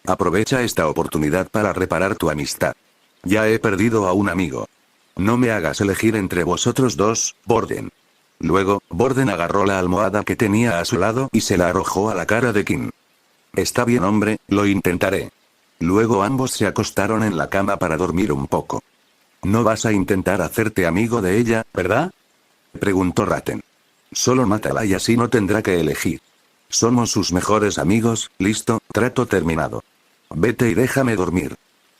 Aprovecha esta oportunidad para reparar tu amistad. Ya he perdido a un amigo. No me hagas elegir entre vosotros dos, Borden. Luego, Borden agarró la almohada que tenía a su lado y se la arrojó a la cara de Kim. Está bien, hombre, lo intentaré. Luego ambos se acostaron en la cama para dormir un poco. No vas a intentar hacerte amigo de ella, ¿verdad? Preguntó Ratten. Solo mátala y así no tendrá que elegir. Somos sus mejores amigos, listo, trato terminado. Vete y déjame dormir.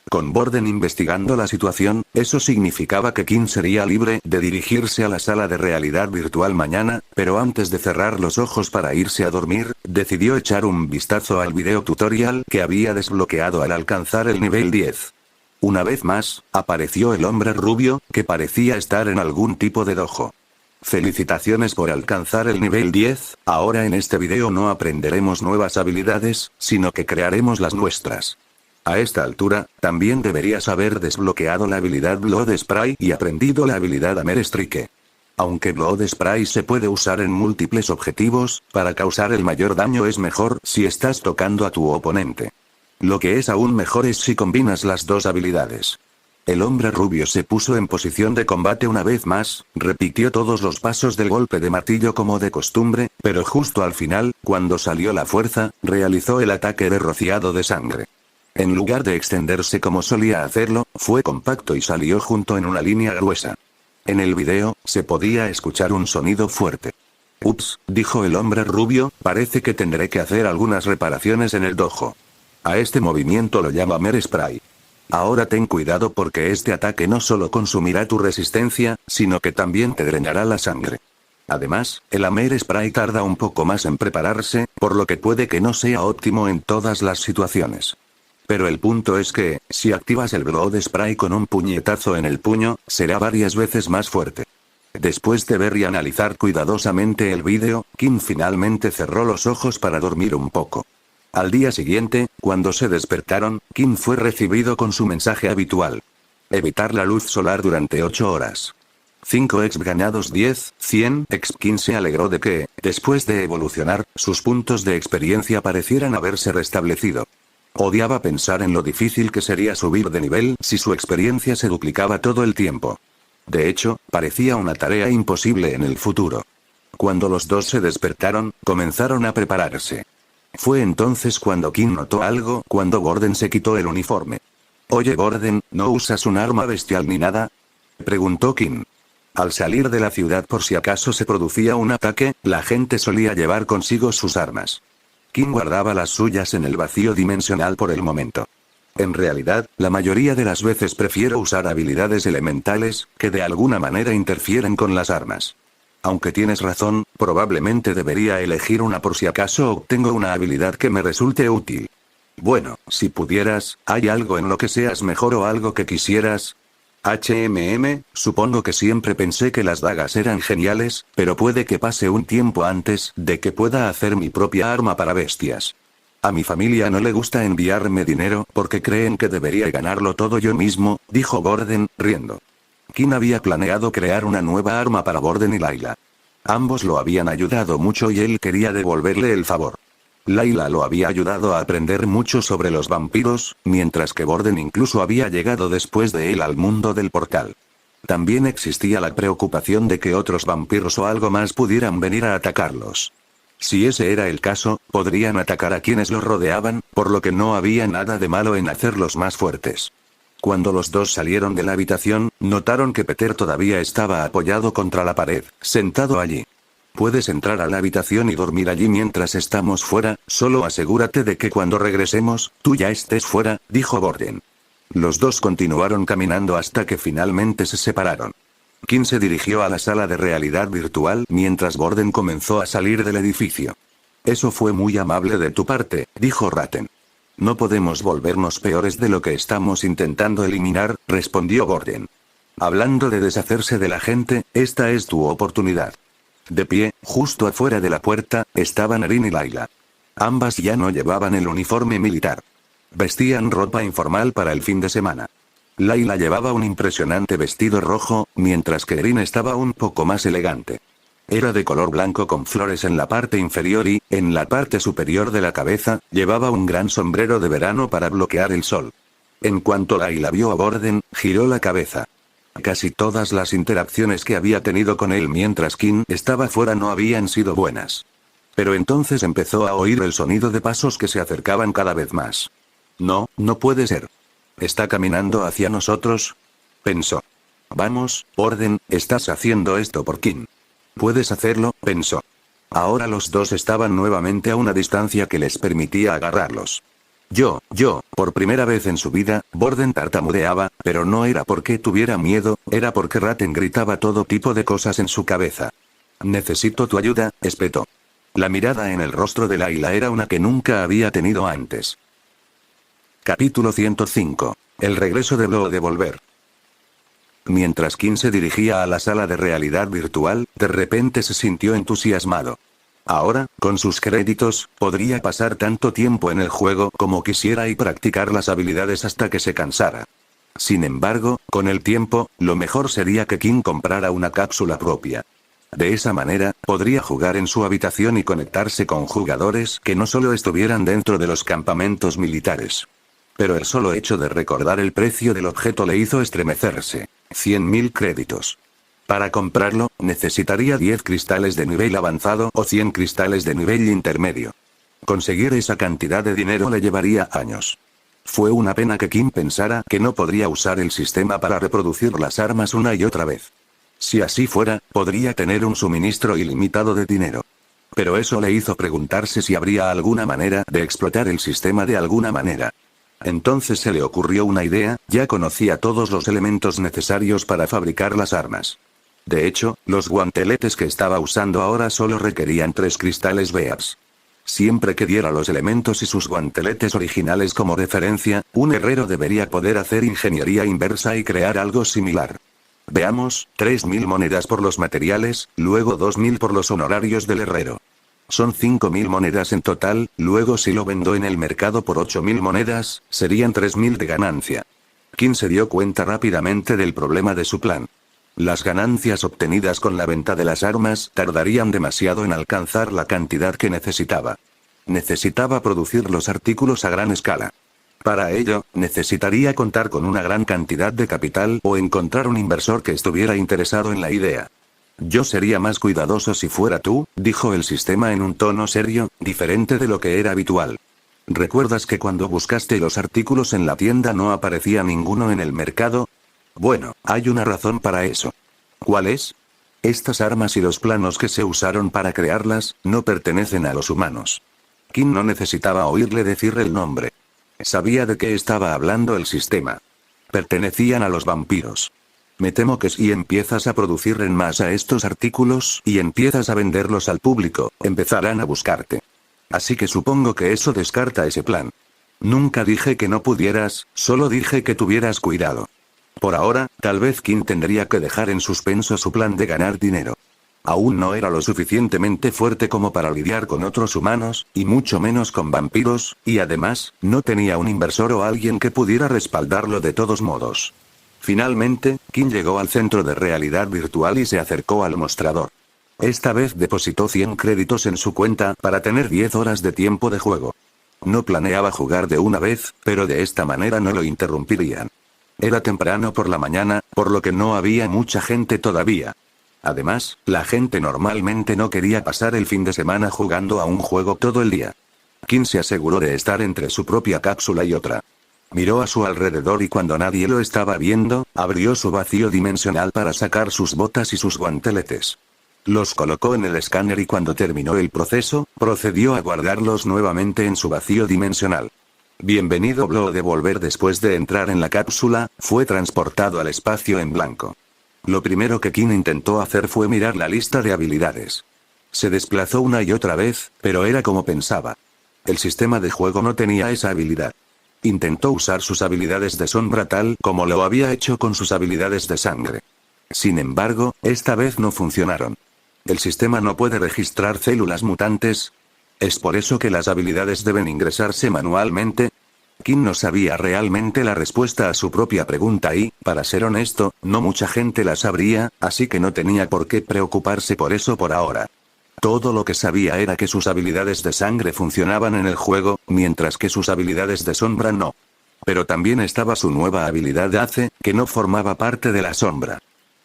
Con Borden investigando la situación, eso significaba que Kim sería libre de dirigirse a la sala de realidad virtual mañana, pero antes de cerrar los ojos para irse a dormir, decidió echar un vistazo al video tutorial que había desbloqueado al alcanzar el nivel 10. Una vez más, apareció el hombre rubio, que parecía estar en algún tipo de dojo. Felicitaciones por alcanzar el nivel 10, ahora en este video no aprenderemos nuevas habilidades, sino que crearemos las nuestras. A esta altura, también deberías haber desbloqueado la habilidad Blood Spray y aprendido la habilidad Hammer Strike. Aunque Blood Spray se puede usar en múltiples objetivos, para causar el mayor daño es mejor si estás tocando a tu oponente. Lo que es aún mejor es si combinas las dos habilidades. El hombre rubio se puso en posición de combate una vez más, repitió todos los pasos del golpe de martillo como de costumbre, pero justo al final, cuando salió la fuerza, realizó el ataque de rociado de sangre. En lugar de extenderse como solía hacerlo, fue compacto y salió junto en una línea gruesa. En el video, se podía escuchar un sonido fuerte. Ups, dijo el hombre rubio, parece que tendré que hacer algunas reparaciones en el dojo. A este movimiento lo llama Hammer Spray. Ahora ten cuidado porque este ataque no solo consumirá tu resistencia, sino que también te drenará la sangre. Además, el Hammer Spray tarda un poco más en prepararse, por lo que puede que no sea óptimo en todas las situaciones. Pero el punto es que, si activas el Blood Spray con un puñetazo en el puño, será varias veces más fuerte. Después de ver y analizar cuidadosamente el vídeo, Kim finalmente cerró los ojos para dormir un poco. Al día siguiente, cuando se despertaron, Kim fue recibido con su mensaje habitual. Evitar la luz solar durante 8 horas. 5 exp ganados 10, 100 exp. Kim se alegró de que, después de evolucionar, sus puntos de experiencia parecieran haberse restablecido. Odiaba pensar en lo difícil que sería subir de nivel si su experiencia se duplicaba todo el tiempo. De hecho, parecía una tarea imposible en el futuro. Cuando los dos se despertaron, comenzaron a prepararse. Fue entonces cuando Kim notó algo cuando Borden se quitó el uniforme. Oye Borden, ¿no usas un arma bestial ni nada? Preguntó Kim. Al salir de la ciudad por si acaso se producía un ataque, la gente solía llevar consigo sus armas. Kim guardaba las suyas en el vacío dimensional por el momento. En realidad, la mayoría de las veces prefiero usar habilidades elementales, que de alguna manera interfieren con las armas. Aunque tienes razón, probablemente debería elegir una por si acaso obtengo una habilidad que me resulte útil. Bueno, si pudieras, ¿hay algo en lo que seas mejor o algo que quisieras? Supongo que siempre pensé que las dagas eran geniales, pero puede que pase un tiempo antes de que pueda hacer mi propia arma para bestias. A mi familia no le gusta enviarme dinero porque creen que debería ganarlo todo yo mismo, dijo Borden, riendo. Kim había planeado crear una nueva arma para Borden y Layla. Ambos lo habían ayudado mucho y él quería devolverle el favor. Layla lo había ayudado a aprender mucho sobre los vampiros, mientras que Borden incluso había llegado después de él al mundo del portal. También existía la preocupación de que otros vampiros o algo más pudieran venir a atacarlos. Si ese era el caso, podrían atacar a quienes los rodeaban, por lo que no había nada de malo en hacerlos más fuertes. Cuando los dos salieron de la habitación, notaron que Peter todavía estaba apoyado contra la pared, sentado allí. Puedes entrar a la habitación y dormir allí mientras estamos fuera, solo asegúrate de que cuando regresemos, tú ya estés fuera, dijo Borden. Los dos continuaron caminando hasta que finalmente se separaron. Kim se dirigió a la sala de realidad virtual mientras Borden comenzó a salir del edificio. Eso fue muy amable de tu parte, dijo Ratten. No podemos volvernos peores de lo que estamos intentando eliminar, respondió Borden. Hablando de deshacerse de la gente, esta es tu oportunidad. De pie, justo afuera de la puerta, estaban Erin y Layla. Ambas ya no llevaban el uniforme militar. Vestían ropa informal para el fin de semana. Layla llevaba un impresionante vestido rojo, mientras que Erin estaba un poco más elegante. Era de color blanco con flores en la parte inferior y, en la parte superior de la cabeza, llevaba un gran sombrero de verano para bloquear el sol. En cuanto Layla vio a Borden, giró la cabeza. Casi todas las interacciones que había tenido con él mientras Kim estaba fuera no habían sido buenas. Pero entonces empezó a oír el sonido de pasos que se acercaban cada vez más. No, no puede ser. ¿Está caminando hacia nosotros? Pensó. Vamos, Borden, estás haciendo esto por Kim. Puedes hacerlo, pensó. Ahora los dos estaban nuevamente a una distancia que les permitía agarrarlos. Por primera vez en su vida, Borden tartamudeaba, pero no era porque tuviera miedo, era porque Ratten gritaba todo tipo de cosas en su cabeza. Necesito tu ayuda, espetó. La mirada en el rostro de Layla era una que nunca había tenido antes. Capítulo 105. El regreso de Blow de Volver. Mientras Kim se dirigía a la sala de realidad virtual, de repente se sintió entusiasmado. Ahora, con sus créditos, podría pasar tanto tiempo en el juego como quisiera y practicar las habilidades hasta que se cansara. Sin embargo, con el tiempo, lo mejor sería que Kim comprara una cápsula propia. De esa manera, podría jugar en su habitación y conectarse con jugadores que no solo estuvieran dentro de los campamentos militares. Pero el solo hecho de recordar el precio del objeto le hizo estremecerse. 100.000 créditos. Para comprarlo, necesitaría 10 cristales de nivel avanzado o 100 cristales de nivel intermedio. Conseguir esa cantidad de dinero le llevaría años. Fue una pena que Kim pensara que no podría usar el sistema para reproducir las armas una y otra vez. Si así fuera, podría tener un suministro ilimitado de dinero. Pero eso le hizo preguntarse si habría alguna manera de explotar el sistema de alguna manera. Entonces se le ocurrió una idea, ya conocía todos los elementos necesarios para fabricar las armas. De hecho, los guanteletes que estaba usando ahora solo requerían 3 cristales Bears. Siempre que diera los elementos y sus guanteletes originales como referencia, un herrero debería poder hacer ingeniería inversa y crear algo similar. Veamos, 3.000 monedas por los materiales, luego 2.000 por los honorarios del herrero. Son 5.000 monedas en total, luego si lo vendo en el mercado por 8.000 monedas, serían 3.000 de ganancia. Kim se dio cuenta rápidamente del problema de su plan. Las ganancias obtenidas con la venta de las armas tardarían demasiado en alcanzar la cantidad que necesitaba. Necesitaba producir los artículos a gran escala. Para ello, necesitaría contar con una gran cantidad de capital o encontrar un inversor que estuviera interesado en la idea. Yo sería más cuidadoso si fuera tú, dijo el sistema en un tono serio, diferente de lo que era habitual. ¿Recuerdas que cuando buscaste los artículos en la tienda no aparecía ninguno en el mercado? Bueno, hay una razón para eso. ¿Cuál es? Estas armas y los planos que se usaron para crearlas, no pertenecen a los humanos. Kim no necesitaba oírle decir el nombre. Sabía de qué estaba hablando el sistema. Pertenecían a los vampiros. Me temo que si empiezas a producir en masa estos artículos y empiezas a venderlos al público, empezarán a buscarte. Así que supongo que eso descarta ese plan. Nunca dije que no pudieras, solo dije que tuvieras cuidado. Por ahora, tal vez Kim tendría que dejar en suspenso su plan de ganar dinero. Aún no era lo suficientemente fuerte como para lidiar con otros humanos, y mucho menos con vampiros, y además, no tenía un inversor o alguien que pudiera respaldarlo de todos modos. Finalmente, Kim llegó al centro de realidad virtual y se acercó al mostrador. Esta vez depositó 100 créditos en su cuenta para tener 10 horas de tiempo de juego. No planeaba jugar de una vez, pero de esta manera no lo interrumpirían. Era temprano por la mañana, por lo que no había mucha gente todavía. Además, la gente normalmente no quería pasar el fin de semana jugando a un juego todo el día. Kim se aseguró de estar entre su propia cápsula y otra. Miró a su alrededor y cuando nadie lo estaba viendo, abrió su vacío dimensional para sacar sus botas y sus guanteletes. Los colocó en el escáner y cuando terminó el proceso, procedió a guardarlos nuevamente en su vacío dimensional. Bienvenido Blow de Volver. Después de entrar en la cápsula, fue transportado al espacio en blanco. Lo primero que Kim intentó hacer fue mirar la lista de habilidades. Se desplazó una y otra vez, pero era como pensaba. El sistema de juego no tenía esa habilidad. Intentó usar sus habilidades de sombra tal como lo había hecho con sus habilidades de sangre. Sin embargo, esta vez no funcionaron. El sistema no puede registrar células mutantes. ¿Es por eso que las habilidades deben ingresarse manualmente? Kim no sabía realmente la respuesta a su propia pregunta y, para ser honesto, no mucha gente la sabría, así que no tenía por qué preocuparse por eso por ahora. Todo lo que sabía era que sus habilidades de sangre funcionaban en el juego, mientras que sus habilidades de sombra no. Pero también estaba su nueva habilidad Ace, que no formaba parte de la sombra.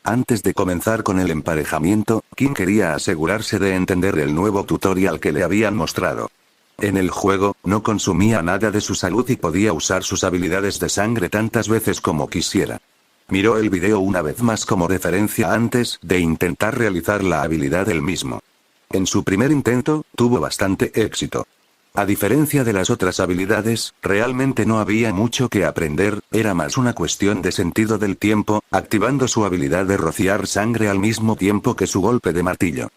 Antes de comenzar con el emparejamiento, Kim quería asegurarse de entender el nuevo tutorial que le habían mostrado. En el juego, no consumía nada de su salud y podía usar sus habilidades de sangre tantas veces como quisiera. Miró el video una vez más como referencia antes de intentar realizar la habilidad él mismo. En su primer intento, tuvo bastante éxito. A diferencia de las otras habilidades, realmente no había mucho que aprender, era más una cuestión de sentido del tiempo, activando su habilidad de rociar sangre al mismo tiempo que su golpe de martillo.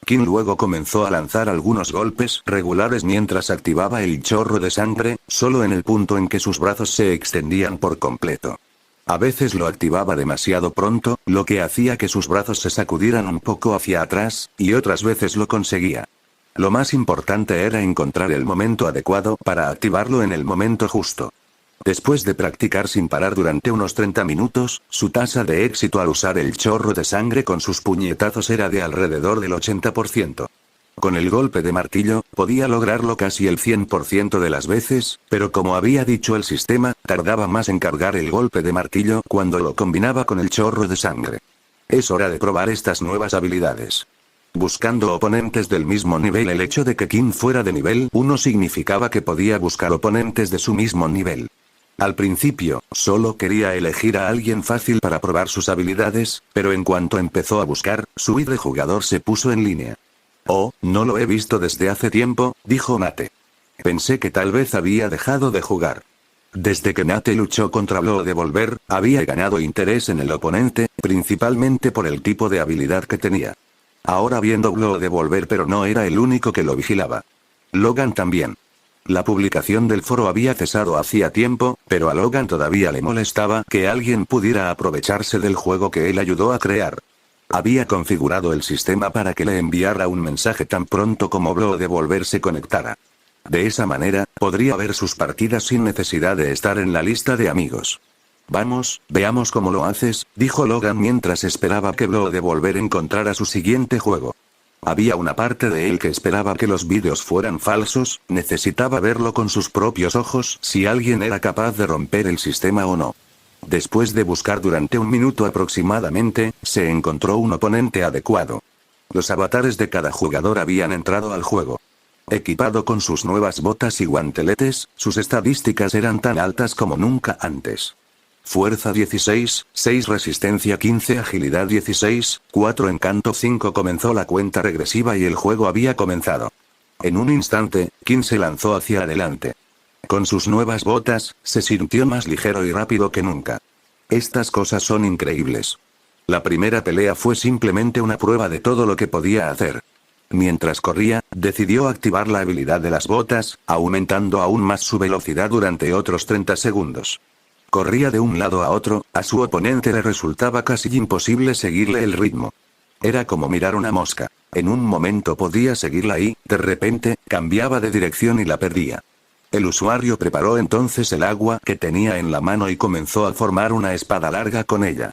King luego comenzó a lanzar algunos golpes regulares mientras activaba el chorro de sangre, solo en el punto en que sus brazos se extendían por completo. A veces lo activaba demasiado pronto, lo que hacía que sus brazos se sacudieran un poco hacia atrás, y otras veces lo conseguía. Lo más importante era encontrar el momento adecuado para activarlo en el momento justo. Después de practicar sin parar durante unos 30 minutos, su tasa de éxito al usar el chorro de sangre con sus puñetazos era de alrededor del 80%. Con el golpe de martillo, podía lograrlo casi el 100% de las veces, pero como había dicho el sistema, tardaba más en cargar el golpe de martillo cuando lo combinaba con el chorro de sangre. Es hora de probar estas nuevas habilidades. Buscando oponentes del mismo nivel. El hecho de que King fuera de nivel 1 significaba que podía buscar oponentes de su mismo nivel. Al principio, solo quería elegir a alguien fácil para probar sus habilidades, pero en cuanto empezó a buscar, su ID de jugador se puso en línea. Oh, no lo he visto desde hace tiempo, dijo Nate. Pensé que tal vez había dejado de jugar. Desde que Nate luchó contra Blow Devolver, había ganado interés en el oponente, principalmente por el tipo de habilidad que tenía. Ahora viendo Blow Devolver, pero no era el único que lo vigilaba. Logan también. La publicación del foro había cesado hacía tiempo, pero a Logan todavía le molestaba que alguien pudiera aprovecharse del juego que él ayudó a crear. Había configurado el sistema para que le enviara un mensaje tan pronto como Blow Devolver se conectara. De esa manera, podría ver sus partidas sin necesidad de estar en la lista de amigos. Vamos, veamos cómo lo haces, dijo Logan mientras esperaba que Blow Devolver encontrara su siguiente juego. Había una parte de él que esperaba que los vídeos fueran falsos, necesitaba verlo con sus propios ojos si alguien era capaz de romper el sistema o no. Después de buscar durante un minuto aproximadamente, se encontró un oponente adecuado. Los avatares de cada jugador habían entrado al juego. Equipado con sus nuevas botas y guanteletes, sus estadísticas eran tan altas como nunca antes. Fuerza 16, 6 resistencia 15 agilidad 16, 4 encanto 5. Comenzó la cuenta regresiva y el juego había comenzado. En un instante, King se lanzó hacia adelante. Con sus nuevas botas, se sintió más ligero y rápido que nunca. Estas cosas son increíbles. La primera pelea fue simplemente una prueba de todo lo que podía hacer. Mientras corría, decidió activar la habilidad de las botas, aumentando aún más su velocidad durante otros 30 segundos. Corría de un lado a otro, a su oponente le resultaba casi imposible seguirle el ritmo. Era como mirar una mosca. En un momento podía seguirla y, de repente, cambiaba de dirección y la perdía. El usuario preparó entonces el agua que tenía en la mano y comenzó a formar una espada larga con ella.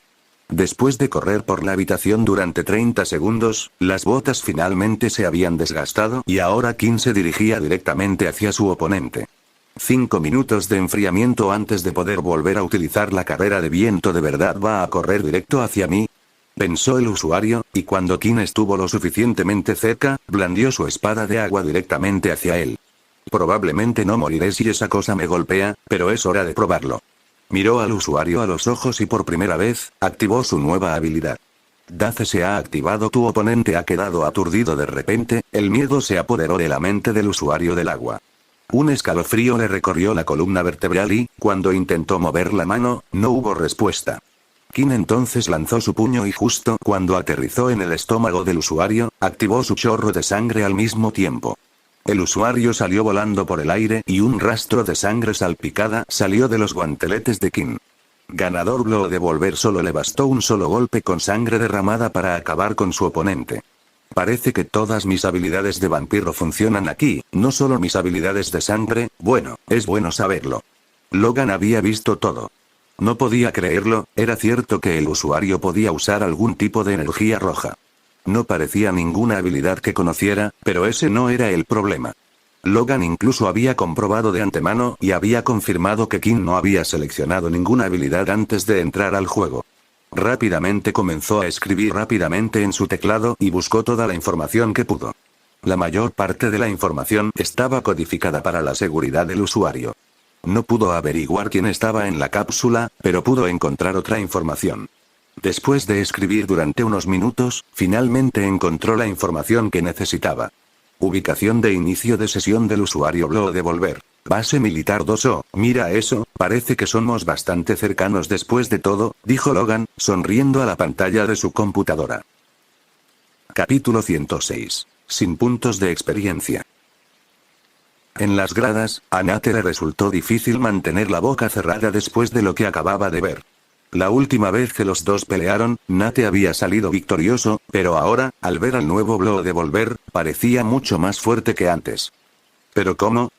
Después de correr por la habitación durante 30 segundos, las botas finalmente se habían desgastado y ahora King se dirigía directamente hacia su oponente. 5 minutos de enfriamiento antes de poder volver a utilizar la carrera de viento. ¿De verdad va a correr directo hacia mí?, pensó el usuario, y cuando King estuvo lo suficientemente cerca, blandió su espada de agua directamente hacia él. Probablemente no moriré si esa cosa me golpea, pero es hora de probarlo. Miró al usuario a los ojos y por primera vez, activó su nueva habilidad. Dace se ha activado. Tu oponente ha quedado aturdido. De repente, el miedo se apoderó de la mente del usuario del agua. Un escalofrío le recorrió la columna vertebral y, cuando intentó mover la mano, no hubo respuesta. King entonces lanzó su puño y justo cuando aterrizó en el estómago del usuario, activó su chorro de sangre al mismo tiempo. El usuario salió volando por el aire y un rastro de sangre salpicada salió de los guanteletes de King. Ganador. Blow Devolver solo le bastó un solo golpe con sangre derramada para acabar con su oponente. Parece que todas mis habilidades de vampiro funcionan aquí, no solo mis habilidades de sangre. Bueno, es bueno saberlo. Logan había visto todo. No podía creerlo, era cierto que el usuario podía usar algún tipo de energía roja. No parecía ninguna habilidad que conociera, pero ese no era el problema. Logan incluso había comprobado de antemano y había confirmado que King no había seleccionado ninguna habilidad antes de entrar al juego. Rápidamente comenzó a escribir rápidamente en su teclado y buscó toda la información que pudo. La mayor parte de la información estaba codificada para la seguridad del usuario. No pudo averiguar quién estaba en la cápsula, pero pudo encontrar otra información. Después de escribir durante unos minutos, finalmente encontró la información que necesitaba. Ubicación de inicio de sesión del usuario Blow Devolver. Base militar 2. Oh, mira eso, parece que somos bastante cercanos después de todo, dijo Logan, sonriendo a la pantalla de su computadora. Capítulo 106. Sin puntos de experiencia. En las gradas, a Nate le resultó difícil mantener la boca cerrada después de lo que acababa de ver. La última vez que los dos pelearon, Nate había salido victorioso, pero ahora, al ver al nuevo Blow Devolver, parecía mucho más fuerte que antes. ¿Pero cómo?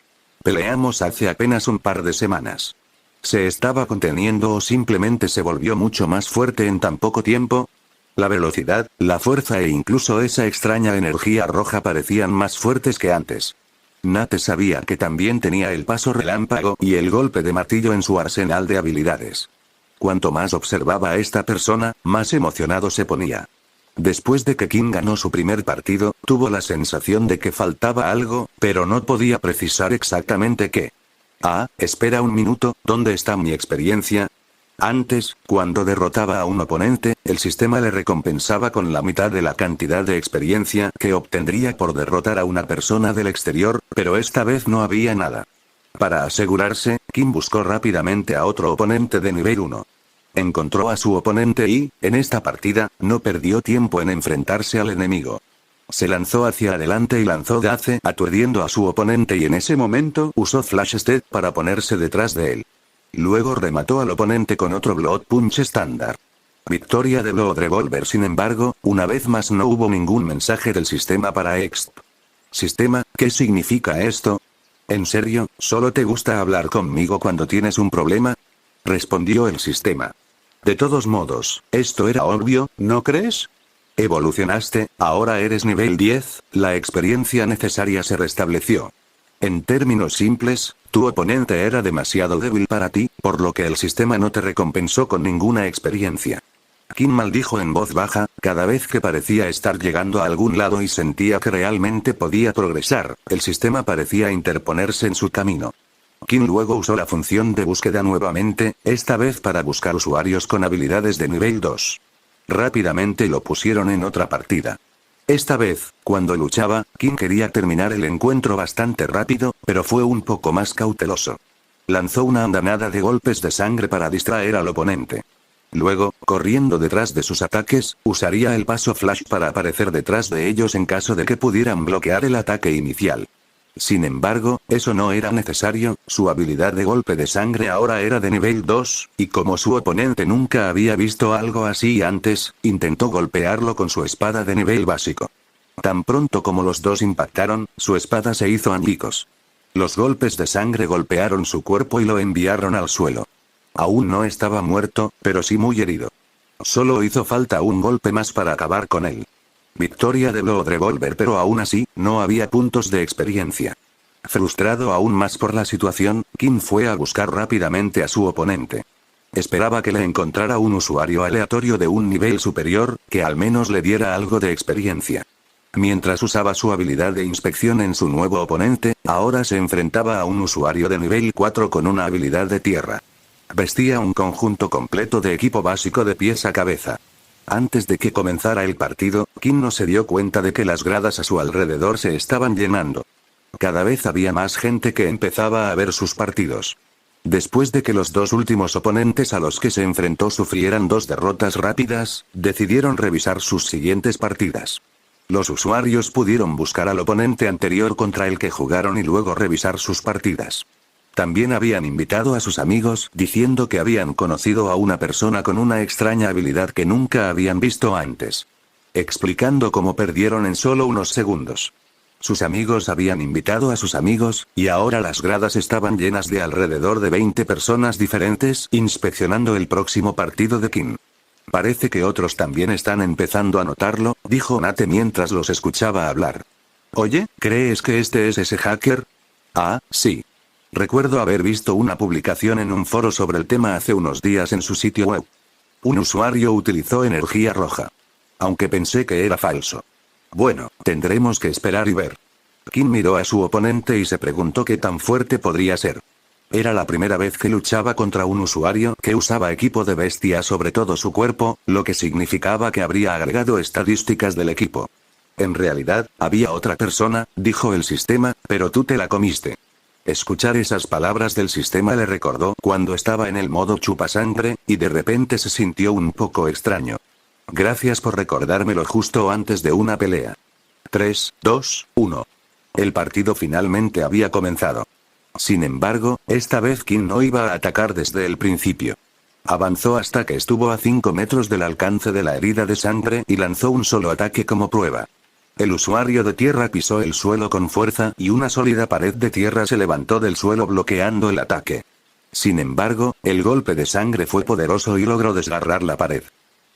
Peleamos hace apenas un par de semanas. ¿Se estaba conteniendo o simplemente se volvió mucho más fuerte en tan poco tiempo? La velocidad, la fuerza e incluso esa extraña energía roja parecían más fuertes que antes. Nate sabía que también tenía el paso relámpago y el golpe de martillo en su arsenal de habilidades. Cuanto más observaba a esta persona, más emocionado se ponía. Después de que Kim ganó su primer partido, tuvo la sensación de que faltaba algo, pero no podía precisar exactamente qué. Ah, espera un minuto, ¿dónde está mi experiencia? Antes, cuando derrotaba a un oponente, el sistema le recompensaba con la mitad de la cantidad de experiencia que obtendría por derrotar a una persona del exterior, pero esta vez no había nada. Para asegurarse, Kim buscó rápidamente a otro oponente de nivel 1. Encontró a su oponente y, en esta partida, no perdió tiempo en enfrentarse al enemigo. Se lanzó hacia adelante y lanzó Daze, aturdiendo a su oponente y en ese momento usó Flash Step para ponerse detrás de él. Luego remató al oponente con otro Blood Punch estándar. Victoria de Blood Devolver. Sin embargo, una vez más no hubo ningún mensaje del sistema para EXP. ¿Sistema, qué significa esto? ¿En serio, solo te gusta hablar conmigo cuando tienes un problema? Respondió el sistema. De todos modos, esto era obvio, ¿no crees? Evolucionaste, ahora eres nivel 10, la experiencia necesaria se restableció. En términos simples, tu oponente era demasiado débil para ti, por lo que el sistema no te recompensó con ninguna experiencia. Kim maldijo en voz baja, cada vez que parecía estar llegando a algún lado y sentía que realmente podía progresar, el sistema parecía interponerse en su camino. Kim luego usó la función de búsqueda nuevamente, esta vez para buscar usuarios con habilidades de nivel 2. Rápidamente lo pusieron en otra partida. Esta vez, cuando luchaba, Kim quería terminar el encuentro bastante rápido, pero fue un poco más cauteloso. Lanzó una andanada de golpes de sangre para distraer al oponente. Luego, corriendo detrás de sus ataques, usaría el paso Flash para aparecer detrás de ellos en caso de que pudieran bloquear el ataque inicial. Sin embargo, eso no era necesario, su habilidad de golpe de sangre ahora era de nivel 2, y como su oponente nunca había visto algo así antes, intentó golpearlo con su espada de nivel básico. Tan pronto como los dos impactaron, su espada se hizo añicos. Los golpes de sangre golpearon su cuerpo y lo enviaron al suelo. Aún no estaba muerto, pero sí muy herido. Solo hizo falta un golpe más para acabar con él. Victoria de Blood Devolver, pero aún así, no había puntos de experiencia. Frustrado aún más por la situación, Kim fue a buscar rápidamente a su oponente. Esperaba que le encontrara un usuario aleatorio de un nivel superior, que al menos le diera algo de experiencia. Mientras usaba su habilidad de inspección en su nuevo oponente, ahora se enfrentaba a un usuario de nivel 4 con una habilidad de tierra. Vestía un conjunto completo de equipo básico de pies a cabeza. Antes de que comenzara el partido, Kim no se dio cuenta de que las gradas a su alrededor se estaban llenando. Cada vez había más gente que empezaba a ver sus partidos. Después de que los dos últimos oponentes a los que se enfrentó sufrieran 2 derrotas rápidas, decidieron revisar sus siguientes partidas. Los usuarios pudieron buscar al oponente anterior contra el que jugaron y luego revisar sus partidas. También habían invitado a sus amigos, diciendo que habían conocido a una persona con una extraña habilidad que nunca habían visto antes. Explicando cómo perdieron en solo unos segundos. Sus amigos habían invitado a sus amigos, y ahora las gradas estaban llenas de alrededor de 20 personas diferentes, inspeccionando el próximo partido de Kim. Parece que otros también están empezando a notarlo, dijo Nate mientras los escuchaba hablar. Oye, ¿crees que este es ese hacker? Ah, sí. Recuerdo haber visto una publicación en un foro sobre el tema hace unos días en su sitio web. Un usuario utilizó energía roja. Aunque pensé que era falso. Bueno, tendremos que esperar y ver. Kim miró a su oponente y se preguntó qué tan fuerte podría ser. Era la primera vez que luchaba contra un usuario que usaba equipo de bestia sobre todo su cuerpo, lo que significaba que habría agregado estadísticas del equipo. En realidad, había otra persona, dijo el sistema, pero tú te la comiste. Escuchar esas palabras del sistema le recordó cuando estaba en el modo chupasangre, y de repente se sintió un poco extraño. Gracias por recordármelo justo antes de una pelea. 3, 2, 1. El partido finalmente había comenzado. Sin embargo, esta vez King no iba a atacar desde el principio. Avanzó hasta que estuvo a 5 metros del alcance de la herida de sangre y lanzó un solo ataque como prueba. El usuario de tierra pisó el suelo con fuerza y una sólida pared de tierra se levantó del suelo bloqueando el ataque. Sin embargo, el golpe de sangre fue poderoso y logró desgarrar la pared.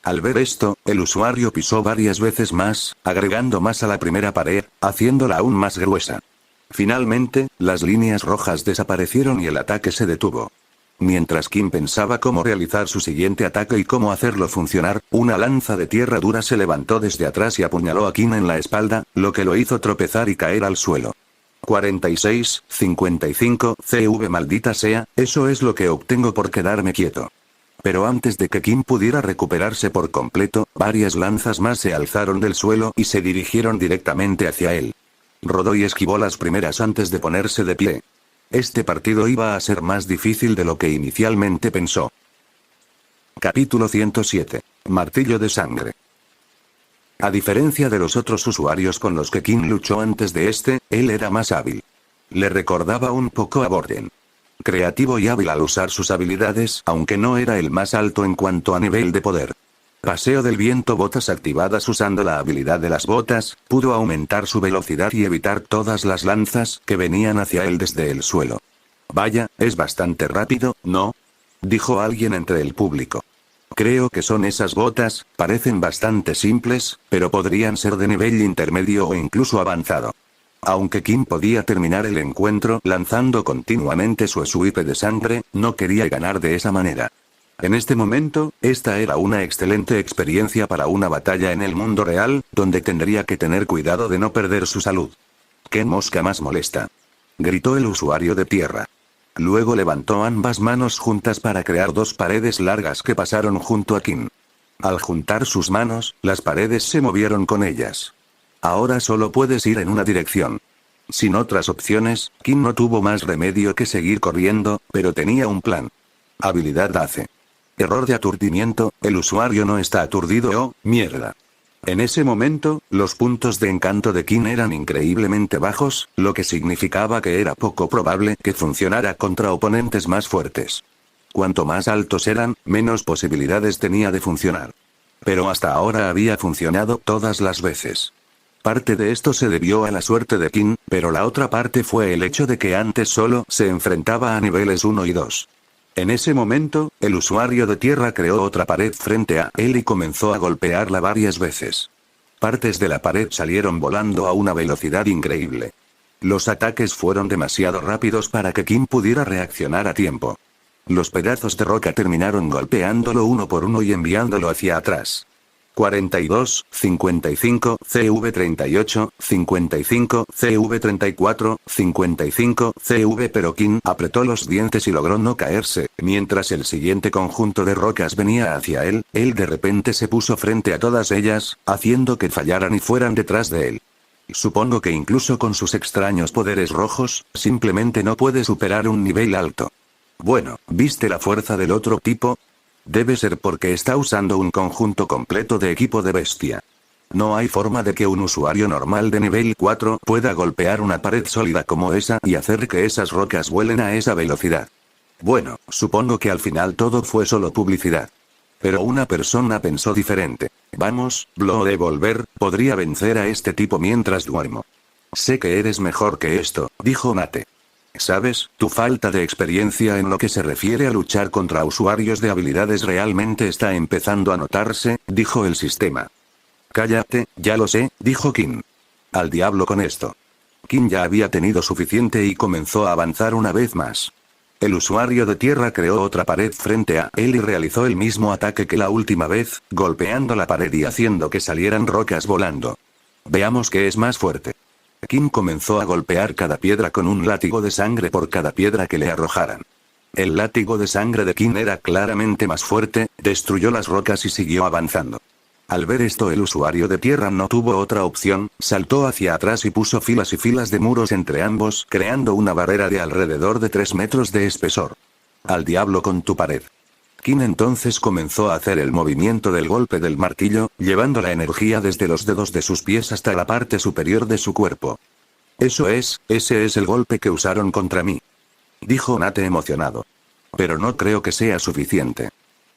Al ver esto, el usuario pisó varias veces más, agregando más a la primera pared, haciéndola aún más gruesa. Finalmente, las líneas rojas desaparecieron y el ataque se detuvo. Mientras Kim pensaba cómo realizar su siguiente ataque y cómo hacerlo funcionar, una lanza de tierra dura se levantó desde atrás y apuñaló a Kim en la espalda, lo que lo hizo tropezar y caer al suelo. 46, 55, CV maldita sea, eso es lo que obtengo por quedarme quieto. Pero antes de que Kim pudiera recuperarse por completo, varias lanzas más se alzaron del suelo y se dirigieron directamente hacia él. Rodó y esquivó las primeras antes de ponerse de pie. Este partido iba a ser más difícil de lo que inicialmente pensó. Capítulo 107. Martillo de sangre. A diferencia de los otros usuarios con los que King luchó antes de este, él era más hábil. Le recordaba un poco a Borden. Creativo y hábil al usar sus habilidades, aunque no era el más alto en cuanto a nivel de poder. Paseo del viento, botas activadas. Usando la habilidad de las botas, pudo aumentar su velocidad y evitar todas las lanzas que venían hacia él desde el suelo. Vaya, es bastante rápido, ¿no? Dijo alguien entre el público. Creo que son esas botas, parecen bastante simples, pero podrían ser de nivel intermedio o incluso avanzado. Aunque Kim podía terminar el encuentro lanzando continuamente su swipe de sangre, no quería ganar de esa manera. En este momento, esta era una excelente experiencia para una batalla en el mundo real, donde tendría que tener cuidado de no perder su salud. ¡Qué mosca más molesta!, gritó el usuario de tierra. Luego levantó ambas manos juntas para crear dos paredes largas que pasaron junto a Kim. Al juntar sus manos, las paredes se movieron con ellas. Ahora solo puedes ir en una dirección. Sin otras opciones, Kim no tuvo más remedio que seguir corriendo, pero tenía un plan. Habilidad hace. Error de aturdimiento, el usuario no está aturdido. ¡Oh, mierda! En ese momento, los puntos de encanto de Kim eran increíblemente bajos, lo que significaba que era poco probable que funcionara contra oponentes más fuertes. Cuanto más altos eran, menos posibilidades tenía de funcionar. Pero hasta ahora había funcionado todas las veces. Parte de esto se debió a la suerte de Kim, pero la otra parte fue el hecho de que antes solo se enfrentaba a niveles 1 y 2. En ese momento, el usuario de tierra creó otra pared frente a él y comenzó a golpearla varias veces. Partes de la pared salieron volando a una velocidad increíble. Los ataques fueron demasiado rápidos para que Kim pudiera reaccionar a tiempo. Los pedazos de roca terminaron golpeándolo uno por uno y enviándolo hacia atrás. 42, 55, CV38, 55, CV34, 55, CV. Pero Kim apretó los dientes y logró no caerse. Mientras el siguiente conjunto de rocas venía hacia él, él de repente se puso frente a todas ellas, haciendo que fallaran y fueran detrás de él. Supongo que incluso con sus extraños poderes rojos, simplemente no puede superar un nivel alto. Bueno, ¿viste la fuerza del otro tipo? Debe ser porque está usando un conjunto completo de equipo de bestia. No hay forma de que un usuario normal de nivel 4 pueda golpear una pared sólida como esa y hacer que esas rocas vuelen a esa velocidad. Bueno, supongo que al final todo fue solo publicidad. Pero una persona pensó diferente. Vamos, Blow Devolver, podría vencer a este tipo mientras duermo. Sé que eres mejor que esto, dijo Nate. ¿Sabes? Tu falta de experiencia en lo que se refiere a luchar contra usuarios de habilidades realmente está empezando a notarse, dijo el sistema. Cállate, ya lo sé, dijo Kim. Al diablo con esto. Kim ya había tenido suficiente y comenzó a avanzar una vez más. El usuario de tierra creó otra pared frente a él y realizó el mismo ataque que la última vez, golpeando la pared y haciendo que salieran rocas volando. Veamos qué es más fuerte. King comenzó a golpear cada piedra con un látigo de sangre por cada piedra que le arrojaran. El látigo de sangre de King era claramente más fuerte, destruyó las rocas y siguió avanzando. Al ver esto, el usuario de tierra no tuvo otra opción, saltó hacia atrás y puso filas y filas de muros entre ambos, creando una barrera de alrededor de 3 metros de espesor. Al diablo con tu pared. King entonces comenzó a hacer el movimiento del golpe del martillo, llevando la energía desde los dedos de sus pies hasta la parte superior de su cuerpo. Ese es el golpe que usaron contra mí, dijo Nate emocionado. Pero no creo que sea suficiente.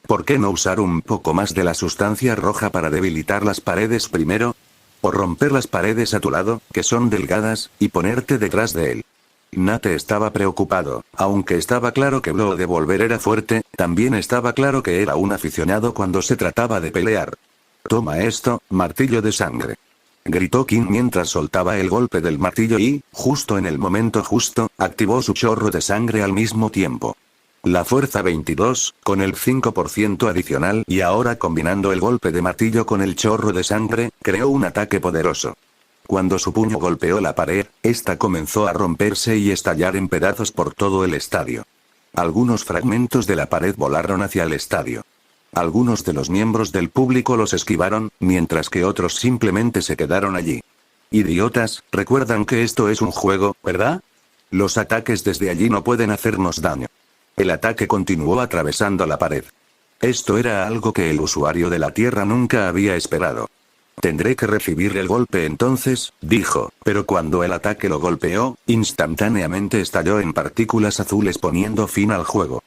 ¿Por qué no usar un poco más de la sustancia roja para debilitar las paredes primero? O romper las paredes a tu lado, que son delgadas, y ponerte detrás de él. Nate estaba preocupado, aunque estaba claro que Blow Devolver era fuerte, también estaba claro que era un aficionado cuando se trataba de pelear. Toma esto, martillo de sangre, gritó King mientras soltaba el golpe del martillo y, justo en el momento justo, activó su chorro de sangre al mismo tiempo. La fuerza 22, con el 5% adicional y ahora combinando el golpe de martillo con el chorro de sangre, creó un ataque poderoso. Cuando su puño golpeó la pared, esta comenzó a romperse y estallar en pedazos por todo el estadio. Algunos fragmentos de la pared volaron hacia el estadio. Algunos de los miembros del público los esquivaron, mientras que otros simplemente se quedaron allí. Idiotas, recuerdan que esto es un juego, ¿verdad? Los ataques desde allí no pueden hacernos daño. El ataque continuó atravesando la pared. Esto era algo que el usuario de la Tierra nunca había esperado. Tendré que recibir el golpe entonces, dijo, pero cuando el ataque lo golpeó, instantáneamente estalló en partículas azules poniendo fin al juego.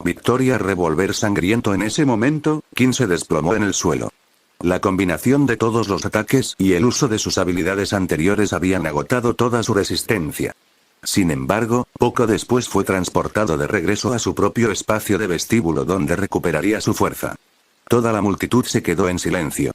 Victoria Revolver sangriento. En ese momento, King se desplomó en el suelo. La combinación de todos los ataques y el uso de sus habilidades anteriores habían agotado toda su resistencia. Sin embargo, poco después fue transportado de regreso a su propio espacio de vestíbulo donde recuperaría su fuerza. Toda la multitud se quedó en silencio.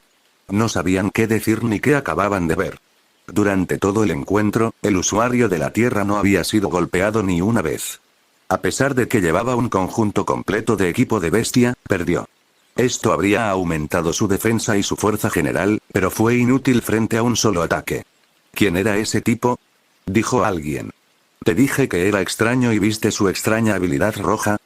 No sabían qué decir ni qué acababan de ver. Durante todo el encuentro, el usuario de la Tierra no había sido golpeado ni una vez. A pesar de que llevaba un conjunto completo de equipo de bestia, perdió. Esto habría aumentado su defensa y su fuerza general, pero fue inútil frente a un solo ataque. ¿Quién era ese tipo?, dijo alguien. Te dije que era extraño y viste su extraña habilidad roja.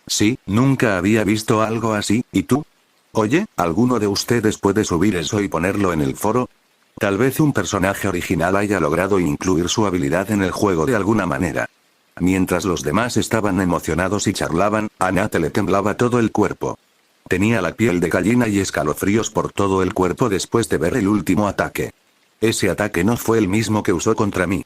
Sí, nunca había visto algo así, ¿y tú? Oye, ¿alguno de ustedes puede subir eso y ponerlo en el foro? Tal vez un personaje original haya logrado incluir su habilidad en el juego de alguna manera. Mientras los demás estaban emocionados y charlaban, a Nate le temblaba todo el cuerpo. Tenía la piel de gallina y escalofríos por todo el cuerpo después de ver el último ataque. Ese ataque no fue el mismo que usó contra mí.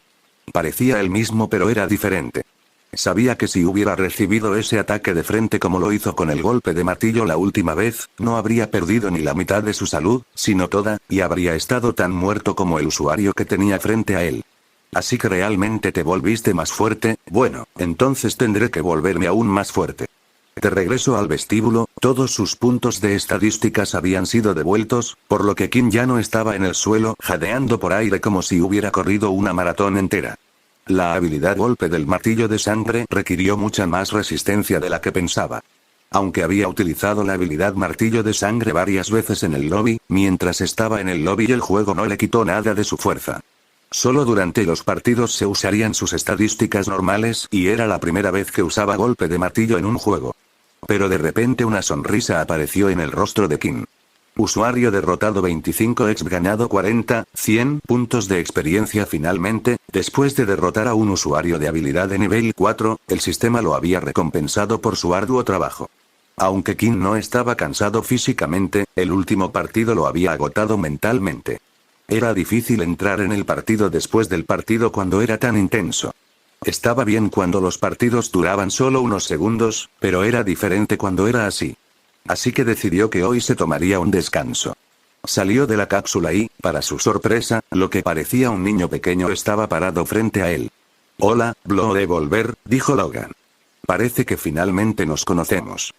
Parecía el mismo pero era diferente. Sabía que si hubiera recibido ese ataque de frente como lo hizo con el golpe de martillo la última vez, no habría perdido ni la mitad de su salud, sino toda, y habría estado tan muerto como el usuario que tenía frente a él. Así que realmente te volviste más fuerte. Bueno, entonces tendré que volverme aún más fuerte. De regreso al vestíbulo, todos sus puntos de estadísticas habían sido devueltos, por lo que King ya no estaba en el suelo, jadeando por aire como si hubiera corrido una maratón entera. La habilidad golpe del martillo de sangre requirió mucha más resistencia de la que pensaba. Aunque había utilizado la habilidad martillo de sangre varias veces en el lobby, mientras estaba en el lobby el juego no le quitó nada de su fuerza. Solo durante los partidos se usarían sus estadísticas normales y era la primera vez que usaba golpe de martillo en un juego. Pero de repente una sonrisa apareció en el rostro de King. Usuario derrotado 25x ganado 40, 100 puntos de experiencia finalmente, después de derrotar a un usuario de habilidad de nivel 4, el sistema lo había recompensado por su arduo trabajo. Aunque King no estaba cansado físicamente, el último partido lo había agotado mentalmente. Era difícil entrar en el partido después del partido cuando era tan intenso. Estaba bien cuando los partidos duraban solo unos segundos, pero era diferente cuando era así. Así que decidió que hoy se tomaría un descanso. Salió de la cápsula y, para su sorpresa, lo que parecía un niño pequeño estaba parado frente a él. Hola, Blow Devolver, dijo Logan. Parece que finalmente nos conocemos.